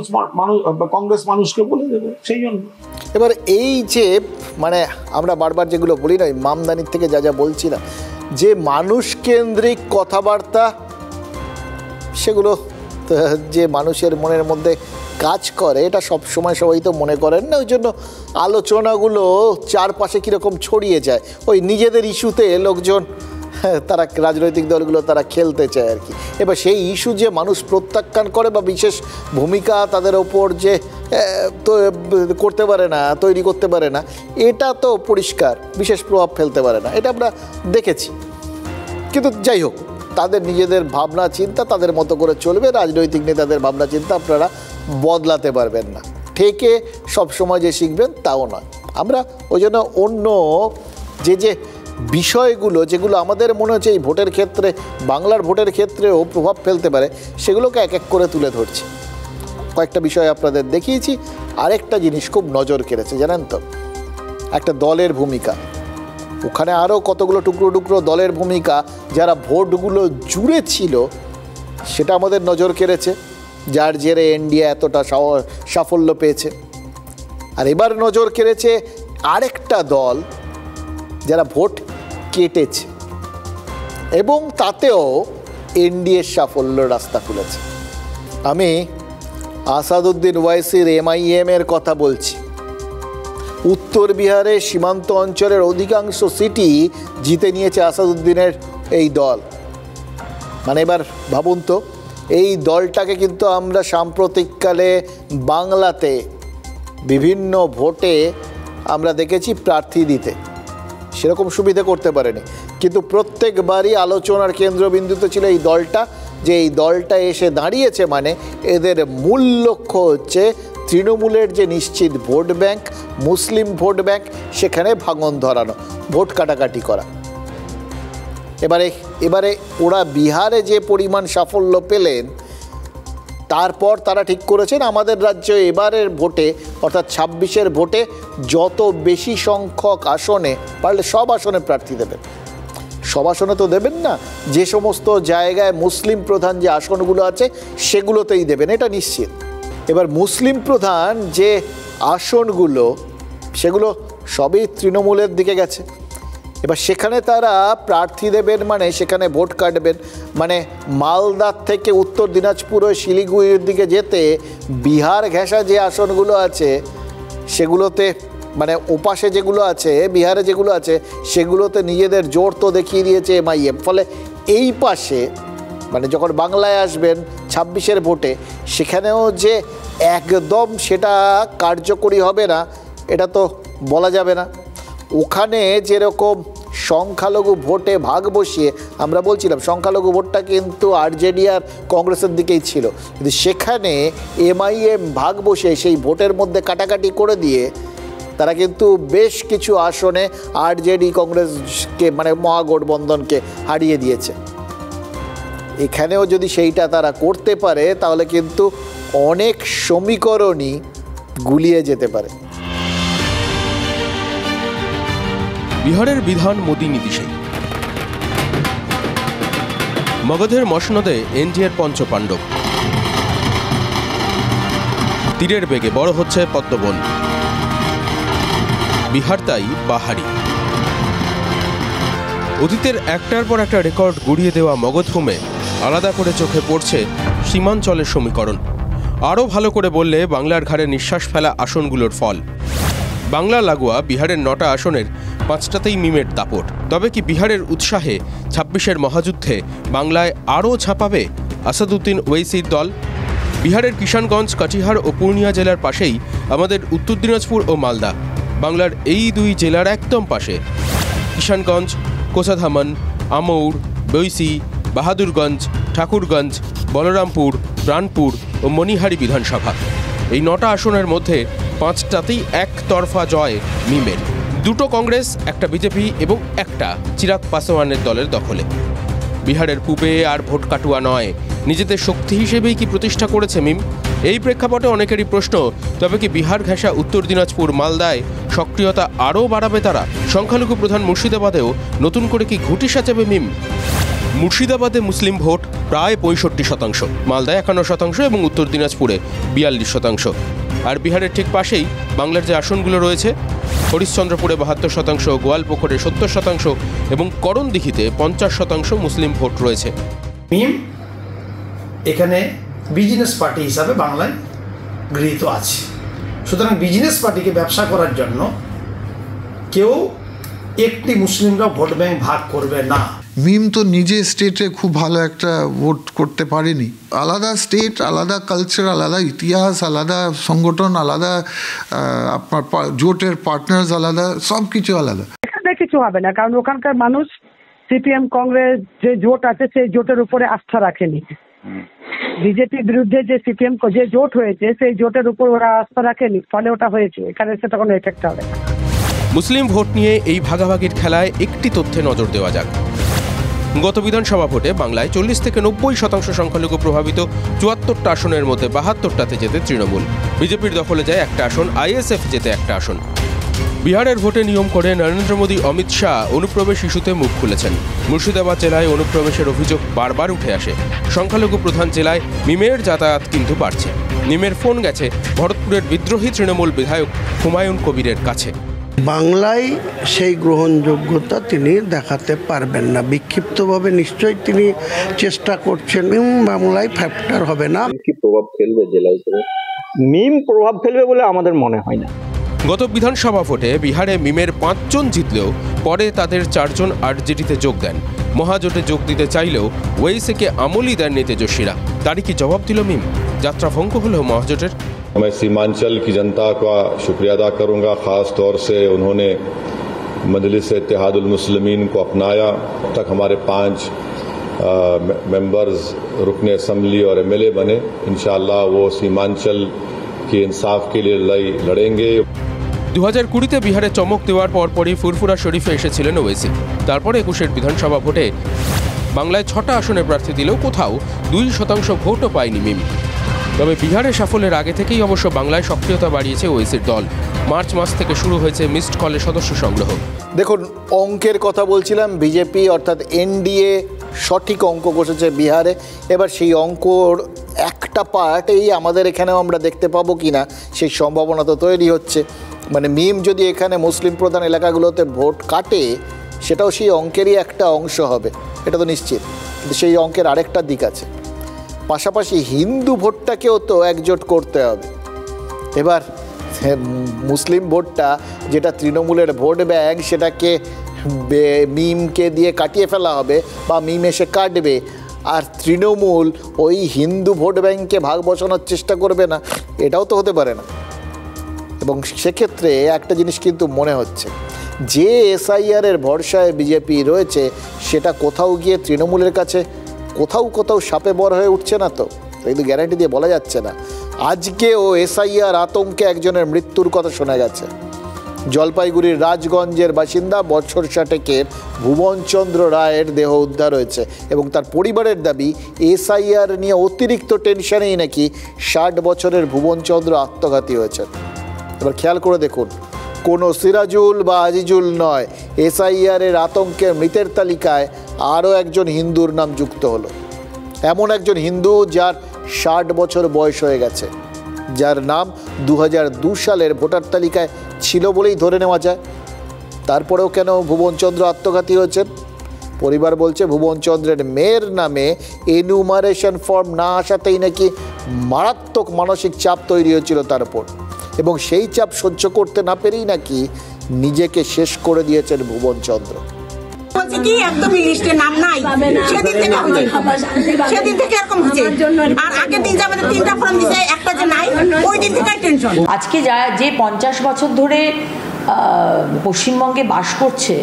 কংগ্রেস মানুষকে বলে দেবে, সেই জন্য। এবার এই যে মানে আমরা বারবার যেগুলো বলি না, মামদানির থেকে যা যা বলছি না, যে মানুষ কেন্দ্রিক কথাবার্তা, সেগুলো যে মানুষের মনের মধ্যে কাজ করে এটা সব সময় সবাই তো মনে করেন না। ওই জন্য আলোচনাগুলো চারপাশে কীরকম ছড়িয়ে যায়, ওই নিজেদের ইস্যুতে লোকজন তারা রাজনৈতিক দলগুলো তারা খেলতে চায় আর কি। এবার সেই ইস্যু যে মানুষ প্রত্যাখ্যান করে বা বিশেষ ভূমিকা তাদের ওপর যে করতে পারে না, তৈরি করতে পারে না, এটা তো পরিষ্কার বিশেষ প্রভাব ফেলতে পারে না, এটা আমরা দেখেছি। কিন্তু যাই হোক, তাদের নিজেদের ভাবনা চিন্তা তাদের মতো করে চলবে। রাজনৈতিক নেতাদের ভাবনা চিন্তা আপনারা বদলাতে পারবেন না, ঠেকে সবসময় যে শিখবেন তাও নয়। আমরা ওই জন্য অন্য যে বিষয়গুলো যেগুলো আমাদের মনে হচ্ছে এই ভোটের ক্ষেত্রে, বাংলার ভোটের ক্ষেত্রেও প্রভাব ফেলতে পারে, সেগুলোকে এক এক করে তুলে ধরছি। কয়েকটা বিষয় আপনাদের দেখিয়েছি। আরেকটা জিনিস খুব নজর কেড়েছে জানেন তো, একটা দলের ভূমিকা, ওখানে আরও কতগুলো টুকরো টুকরো দলের ভূমিকা যারা ভোটগুলো জুড়ে ছিল, সেটা আমাদের নজর কেড়েছে, যার জেরে এনডিএ এতটা সাফল্য পেয়েছে। আর এবার নজর কেড়েছে আরেকটা দল যারা ভোট কেটেছে এবং তাতেও এনডিএর সাফল্যের রাস্তা খুলেছে। আমি আসাদুদ্দিন ওয়াইসির MIM এর কথা বলছি। উত্তর বিহারের সীমান্ত অঞ্চলের অধিকাংশ সিটি জিতে নিয়েছে আসাদুদ্দিনের এই দল। মানে এবার ভাবুন তো, এই দলটাকে কিন্তু আমরা সাম্প্রতিককালে বাংলাতে বিভিন্ন ভোটে আমরা দেখেছি প্রার্থী দিতে, সেরকম সুবিধা করতে পারেনি, কিন্তু প্রত্যেকবারই আলোচনার কেন্দ্রবিন্দুতে ছিল এই দলটা, যে এই দলটা এসে দাঁড়িয়েছে মানে এদের মূল লক্ষ্য হচ্ছে তৃণমূলের যে নিশ্চিত ভোট ব্যাংক, মুসলিম ভোট ব্যাংক, সেখানে ভাঙন ধরানো, ভোট কাটাকাটি করা। এবারে ওরা বিহারে যে পরিমাণ সাফল্য পেলেন, তারপর তারা ঠিক করেছেন আমাদের রাজ্যে এবারের ভোটে অর্থাৎ 26-এর ভোটে যত বেশি সংখ্যক আসনে পারলে সব আসনে প্রার্থী দেবেন। সব আসনে তো দেবেন না, যে সমস্ত জায়গায় মুসলিম প্রধান যে আসনগুলো আছে সেগুলোতেই দেবেন, এটা নিশ্চিত। এবার মুসলিম প্রধান যে আসনগুলো সেগুলো সবই তৃণমূলের দিকে গেছে। এবার সেখানে তারা প্রার্থী দেবেন মানে সেখানে ভোট কাটবেন, মানে মালদার থেকে উত্তর দিনাজপুর ও শিলিগুড়ির দিকে যেতে বিহার ঘেঁষা যে আসনগুলো আছে সেগুলোতে, মানে ওপাশে যেগুলো আছে বিহারে যেগুলো আছে সেগুলোতে নিজেদের জোর তো দেখিয়ে দিয়েছে MIM। ফলে এই পাশে মানে যখন বাংলায় আসবেন 26-এর ভোটে, সেখানেও যে একদম সেটা কার্যকরী হবে না এটা তো বলা যাবে না। ওখানে যেরকম সংখ্যালঘু ভোটে ভাগ বসিয়ে আমরা বলছিলাম, সংখ্যালঘু ভোটটা কিন্তু RJD আর কংগ্রেসের দিকেই ছিল, কিন্তু সেখানে MIM ভাগ বসিয়ে সেই ভোটের মধ্যে কাটাকাটি করে দিয়ে তারা কিন্তু বেশ কিছু আসনে RJD কংগ্রেসকে মানে মহাগঠবন্ধনকে হারিয়ে দিয়েছে। এখানেও যদি সেইটা তারা করতে পারে তাহলে কিন্তু অনেক সমীকরণই গুলিয়ে যেতে পারে। বিহারের বিধান মোদী নীতিশেই। মগধের মসনদে এনডিএর পঞ্চপাণ্ডব। তীরের বেগে বড় হচ্ছে পদ্মবন। বিহার তাই বাহারি। অতীতের একটার পর একটা রেকর্ড গুড়িয়ে দেওয়া মগধভূমে আলাদা করে চোখে পড়ছে সীমাঞ্চলের সমীকরণ। আরও ভালো করে বললে বাংলার ঘাড়ে নিঃশ্বাস ফেলা আসনগুলোর ফল। বাংলা লাগোয়া বিহারের 9টা আসনের 5টাতেই মিমের দাপট। তবে কি বিহারের উৎসাহে 26-এর মহাযুদ্ধে বাংলায় আরও ঝাঁপাবে আসাদুদ্দিন ওয়েসির দল? বিহারের কিষানগঞ্জ, কাটিহার ও পূর্ণিয়া জেলার পাশেই আমাদের উত্তর দিনাজপুর ও মালদা। বাংলার এই দুই জেলার একদম পাশে কিষানগঞ্জ, কোসাধামন, আমৌর, বৈশি, বাহাদুরগঞ্জ, ঠাকুরগঞ্জ, বলরামপুর, প্রাণপুর ও মণিহারি বিধানসভা। এই 9টা আসনের মধ্যে 5টাতেই একতরফা জয় মিমের। 2টো কংগ্রেস, একটা বিজেপি এবং একটা চিরাগ পাসওয়ানের দলের দখলে। বিহারের পূবে আর ভোট কাটুয়া নয়, নিজেদের শক্তি হিসেবেই কি প্রতিষ্ঠা করেছে মিম? এই প্রেক্ষাপটে অনেকেরই প্রশ্ন, তবে কি বিহার ঘেঁষা উত্তর দিনাজপুর, মালদায় সক্রিয়তা আরও বাড়াবে তারা? সংখ্যালঘু প্রধান মুর্শিদাবাদেও নতুন করে কি ঘুঁটি সাজাবে মিম? মুর্শিদাবাদে মুসলিম ভোট প্রায় 65%, মালদায় 51% এবং উত্তর দিনাজপুরে 42%। আর বিহারের ঠিক পাশেই বাংলার যে আসনগুলো রয়েছে, হরিশ্চন্দ্রপুরে 72%, গোয়ালপুকুরে 70% এবং করণদিঘিতে 50% মুসলিম ভোট রয়েছে। মিম এখানে বিজনেস পার্টি হিসাবে বাংলায় গৃহীত আছে। সুতরাং বিজনেস পার্টিকে ব্যবসা করার জন্য কেউ একটি মুসলিমরা ভোট ব্যাংক ভাগ করবে না। মিম তো নিজে স্টেটে খুব ভালো একটা ভোট করতে পারেনি। আলাদা স্টেট, আলাদা কালচার, আলাদা ইতিহাস, আলাদা সংগঠন, আলাদা আপনার জোটের পার্টনার্স আলাদা, সব কিছু আলাদা। এখানে কিছু হবে না, কারণ ওখানকার মানুষ সিপিএম কংগ্রেস যে জোট আছে সেই জোটের উপরে আস্থা রাখেনি। বিজেপির বিরুদ্ধে যে সিপিএম যে জোট হয়েছে সেই জোটের উপর ওরা আস্থা রাখেনি, ফলে ওটা হয়েছে। এখানে সেটা কোনো এফেক্ট হবে না। মুসলিম ভোট নিয়ে এই ভাগাভাগির খেলায় একটি তথ্যে নজর দেওয়া যাক। গত বিধানসভা ভোটে বাংলায় 40 থেকে 90% সংখ্যালঘু প্রভাবিত 74টা আসনের মধ্যে 72টাতে জেতে তৃণমূল। বিজেপির দখলে যায় একটা আসন, আইএসএফ জেতে একটা আসন। বিহারের ভোটে নিয়ম করে নরেন্দ্র মোদী, অমিত শাহ অনুপ্রবেশ ইস্যুতে মুখ খুলেছেন। মুর্শিদাবাদ জেলায় অনুপ্রবেশের অভিযোগ বারবার উঠে আসে। সংখ্যালঘু প্রধান জেলায় মিমের যাতায়াত কিন্তু বাড়ছে। মিমের ফোন গেছে ভরতপুরের বিদ্রোহী তৃণমূল বিধায়ক হুমায়ুন কবিরের কাছে। বাংলায় সেই গ্রহণযোগ্যতা তিনি দেখাতে পারবেন না। বিক্ষিপ্তভাবে নিশ্চয়ই তিনি চেষ্টা করছেন। বাংলায় ফ্যাক্টর হবে না। কি প্রভাব ফেলবে জেলা হিসেবে? মিম প্রভাব ফেলবে বলে আমাদের মনে হয় না। গত বিধানসভা ভোটে বিহারে মিমের 5 জন জিতলেও পরে তাদের 4 জন আরজেডিতে যোগ দেন। মহাজোটে যোগ দিতে চাইলেও ওয়েসিকে আমলই দেননি তেজস্বীরা। তারই কি জবাব দিল মিম? যাত্রা ভঙ্গ হলো মহাজোটের। मैं सीमांचल की जनता का शुक्रिया अदा करूंगा। ख़ास तौर से उन्होंने मजलिस इत्तेहादुल मुस्लिमीन को अपनाया। अब तक हमारे 5 मेंबर्स रुकने असम्बली और एमएलए बने। इंशाअल्लाह वो सीमांचल के इंसाफ के लिए लड़ाई लड़ेंगे। 2020-তে বিহারে চমক দেওয়ার পরপরই ফুরফুরা শরীফে এসেছিলেন ওয়েসি। তারপরে 21-এর বিধানসভা ভোটে বাংলায় 6টা আসনে প্রার্থী দিলেও কোথাও 2% ভোটও পায়নি মিম। তবে বিহারের সাফল্যের আগে থেকেই অবশ্য বাংলায় সক্রিয়তা বাড়িয়েছে ওয়েসির দল। মার্চ মাস থেকে শুরু হয়েছে মিসড কলে সদস্য সংগ্রহ। দেখুন, অঙ্কের কথা বলছিলাম, বিজেপি অর্থাৎ এনডিএ সঠিক অঙ্ক কষেছে বিহারে। এবার সেই অঙ্কর একটা পার্ট এই আমাদের এখানেও আমরা দেখতে পাবো কিনা সেই সম্ভাবনা তো তৈরি হচ্ছে। মানে মিম যদি এখানে মুসলিম প্রধান এলাকাগুলোতে ভোট কাটে, সেটাও সেই অঙ্কেরই একটা অংশ হবে, এটা তো নিশ্চিত। কিন্তু সেই অঙ্কের আরেকটা দিক আছে, পাশাপাশি হিন্দু ভোটটাকেও তো একজোট করতে হবে। এবার মুসলিম ভোটটা যেটা তৃণমূলের ভোট ব্যাংক, সেটাকে মিমকে দিয়ে কাটিয়ে ফেলা হবে বা মিম এসে কাটবে, আর তৃণমূল ওই হিন্দু ভোট ব্যাংকে ভাগ বসানোর চেষ্টা করবে না, এটাও তো হতে পারে না। এবং সেক্ষেত্রে একটা জিনিস কিন্তু মনে হচ্ছে, যে এসআইআরের ভরসায় বিজেপি রয়েছে সেটা কোথাও গিয়ে তৃণমূলের কাছে কোথাও সাপে বর হয়ে উঠছে না। তো কিন্তু গ্যারান্টি দিয়ে বলা যাচ্ছে না। আজকেও এসআইআর আতঙ্কে একজনের মৃত্যুর কথা শোনা গেছে। জলপাইগুড়ির রাজগঞ্জের বাসিন্দা বছর 60 ভুবনচন্দ্র রায়ের দেহ উদ্ধার হয়েছে এবং তার পরিবারের দাবি এসআইআর নিয়ে অতিরিক্ত টেনশনেই নাকি 60 বছরের ভুবনচন্দ্র আত্মঘাতী হয়েছেন। এবার খেয়াল করে দেখুন, কোনো সিরাজুল বা আজিজুল নয়, এসআইআরের আতঙ্কের মৃতের তালিকায় আরও একজন হিন্দুর নাম যুক্ত হলো। এমন একজন হিন্দু যার 60 বছর বয়স হয়ে গেছে, যার নাম 2002 সালের ভোটার তালিকায় ছিল বলেই ধরে নেওয়া যায়। তারপরেও কেন ভুবনচন্দ্র আত্মঘাতী হয়েছেন? পরিবার বলছে ভুবনচন্দ্রের মেয়ের নামে এনুমারেশন ফর্ম না আসাতেই নাকি মারাত্মক মানসিক চাপ তৈরি হয়েছিল তার উপর, এবং সেই চাপ সহ্য করতে না পেরেই নাকি নিজেকে শেষ করে দিয়েছেন ভুবনচন্দ্র। কি একদমই লিস্টে নাম নাই, সেদিন থেকে এরকম হচ্ছে। আর আগের দিন যে আমাদের 3টা ফর্ম দিছে, একটা যে নাই, ওই দিন থেকে টেনশন। আজকে যে 50 বছর ধরে পশ্চিমবঙ্গে বাস করছে,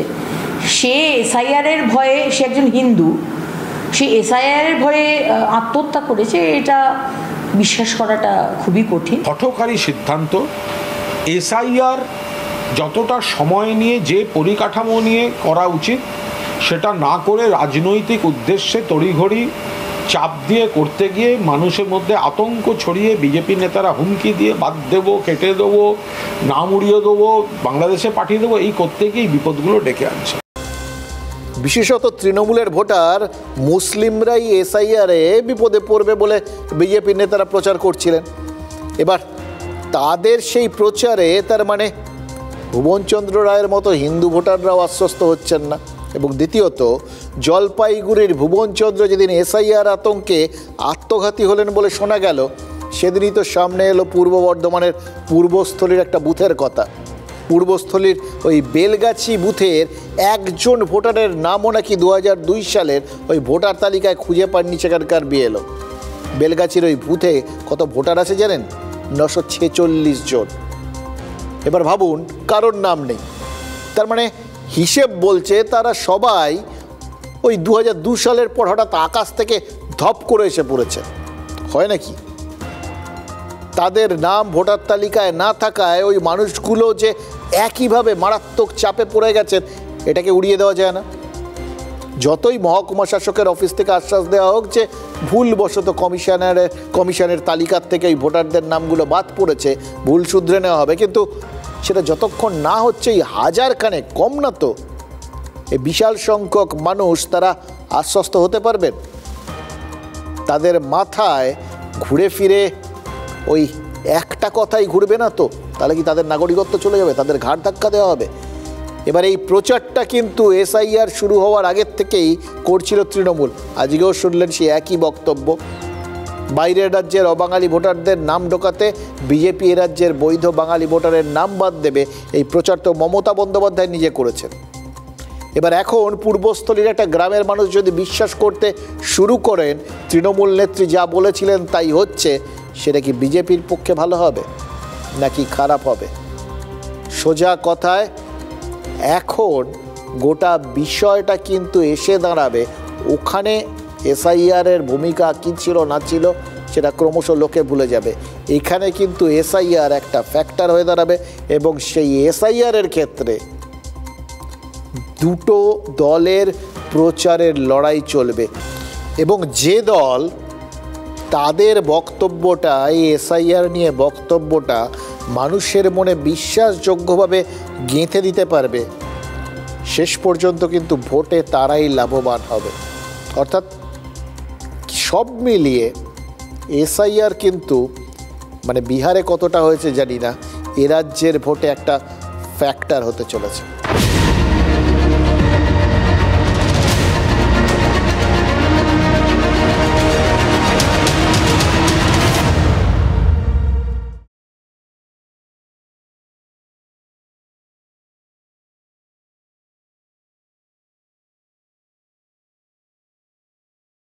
সে এসআইআর এর ভয়ে, সে একজন হিন্দু, সে এসআইআর এর ভয়ে আত্মহত্যা করেছে, এটা বিশ্বাস করাটা খুবই কঠিন। হঠকারী সিদ্ধান্ত। এসআইআর যতটা সময় নিয়ে, যে পরিকাঠামো নিয়ে করা উচিত, সেটা না করে রাজনৈতিক উদ্দেশ্যে তড়িঘড়ি চাপ দিয়ে করতে গিয়ে মানুষের মধ্যে আতঙ্ক ছড়িয়ে বিজেপি নেতারা হুমকি দিয়ে বাদ দেবো, কেটে দেবো, নাম উড়িয়ে দেবো, বাংলাদেশে পাঠিয়ে দেবো, এই করতে গিয়ে বিপদগুলো ডেকে আনছে। বিশেষত তৃণমূলের ভোটার মুসলিমরাই এসআইআরে বিপদে পড়বে বলে বিজেপি নেতারা প্রচার করছিলেন। এবার তাদের সেই প্রচারে তার মানে ভুবনচন্দ্র রায়ের মতো হিন্দু ভোটাররাও আশ্বস্ত হচ্ছেন না। এবং দ্বিতীয়ত, জলপাইগুড়ির ভুবনচন্দ্র যেদিন এসআইআর আতঙ্কে আত্মঘাতী হলেন বলে শোনা গেল, সেদিনই তো সামনে এলো পূর্ব বর্ধমানের পূর্বস্থলীর একটা বুথের কথা। পূর্বস্থলীর ওই বেলগাছি বুথের একজন ভোটারের নামও নাকি 2002 সালের ওই ভোটার তালিকায় খুঁজে পাননি সেখানকার বিএলও। বেলগাছির ওই বুথে কত ভোটার আছে জানেন? 946 জন। এবার ভাবুন, কারোর নাম নেই, তার মানে হিসেব বলছে তারা সবাই ওই 2002 সালের পর হঠাৎ আকাশ থেকে ধপ করে এসে পড়েছে। হয় নাকি? তাদের নাম ভোটার তালিকায় না থাকায় ওই মানুষগুলো যে একইভাবে মারাত্মক চাপে পড়ে গেছেন, এটাকে উড়িয়ে দেওয়া যায় না। যতই মহকুমা শাসকের অফিস থেকে আশ্বাস দেওয়া হোক যে ভুলবশত কমিশনের তালিকার থেকে এই ভোটারদের নামগুলো বাদ পড়েছে, ভুল শুধরে নেওয়া হবে, কিন্তু সেটা যতক্ষণ না হচ্ছে, এই হাজারখানেক, কম না তো, এই বিশাল সংখ্যক মানুষ তারা আশ্বস্ত হতে পারবেন? তাদের মাথায় ঘুরে ফিরে ওই একটা কথাই ঘুরবে না তো? তাহলে কি তাদের নাগরিকত্ব চলে যাবে? তাদের ঘাড় ধাক্কা দেওয়া হবে? এবার এই প্রচারটা কিন্তু এসআইআর শুরু হওয়ার আগের থেকেই করছিল তৃণমূল। আজকেও শুনলেন সেই একই বক্তব্য। বাইরের রাজ্যের অবাঙালি ভোটারদের নাম ঢোকাতে বিজেপি এ রাজ্যের বৈধ বাঙালি ভোটারের নাম বাদ দেবে, এই প্রচার তো মমতা বন্দ্যোপাধ্যায় নিজে করেছেন। এবার এখন পূর্বস্থলীর একটা গ্রামের মানুষ যদি বিশ্বাস করতে শুরু করেন তৃণমূল নেত্রী যা বলেছিলেন তাই হচ্ছে, সেটা কি বিজেপির পক্ষে ভালো হবে নাকি খারাপ হবে? সোজা কথায় এখন গোটা বিষয়টা কিন্তু এসে দাঁড়াবে ওখানে এসআইআরের ভূমিকা কী ছিল না ছিল সেটা ক্রমশ লোকে ভুলে যাবে। এখানে কিন্তু এসআইআর একটা ফ্যাক্টর হয়ে দাঁড়াবে, এবং সেই এসআইআরের ক্ষেত্রে দুটো দলের প্রচারের লড়াই চলবে, এবং যে দল তাদের বক্তব্যটা, এই এসআইআর নিয়ে বক্তব্যটা মানুষের মনে বিশ্বাসযোগ্যভাবে গেঁথে দিতে পারবে, শেষ পর্যন্ত কিন্তু ভোটে তারাই লাভবান হবে। অর্থাৎ সব মিলিয়ে এসআইআর কিন্তু মানে বিহারে কতটা হয়েছে জানি না, এ রাজ্যের ভোটে একটা ফ্যাক্টর হতে চলেছে।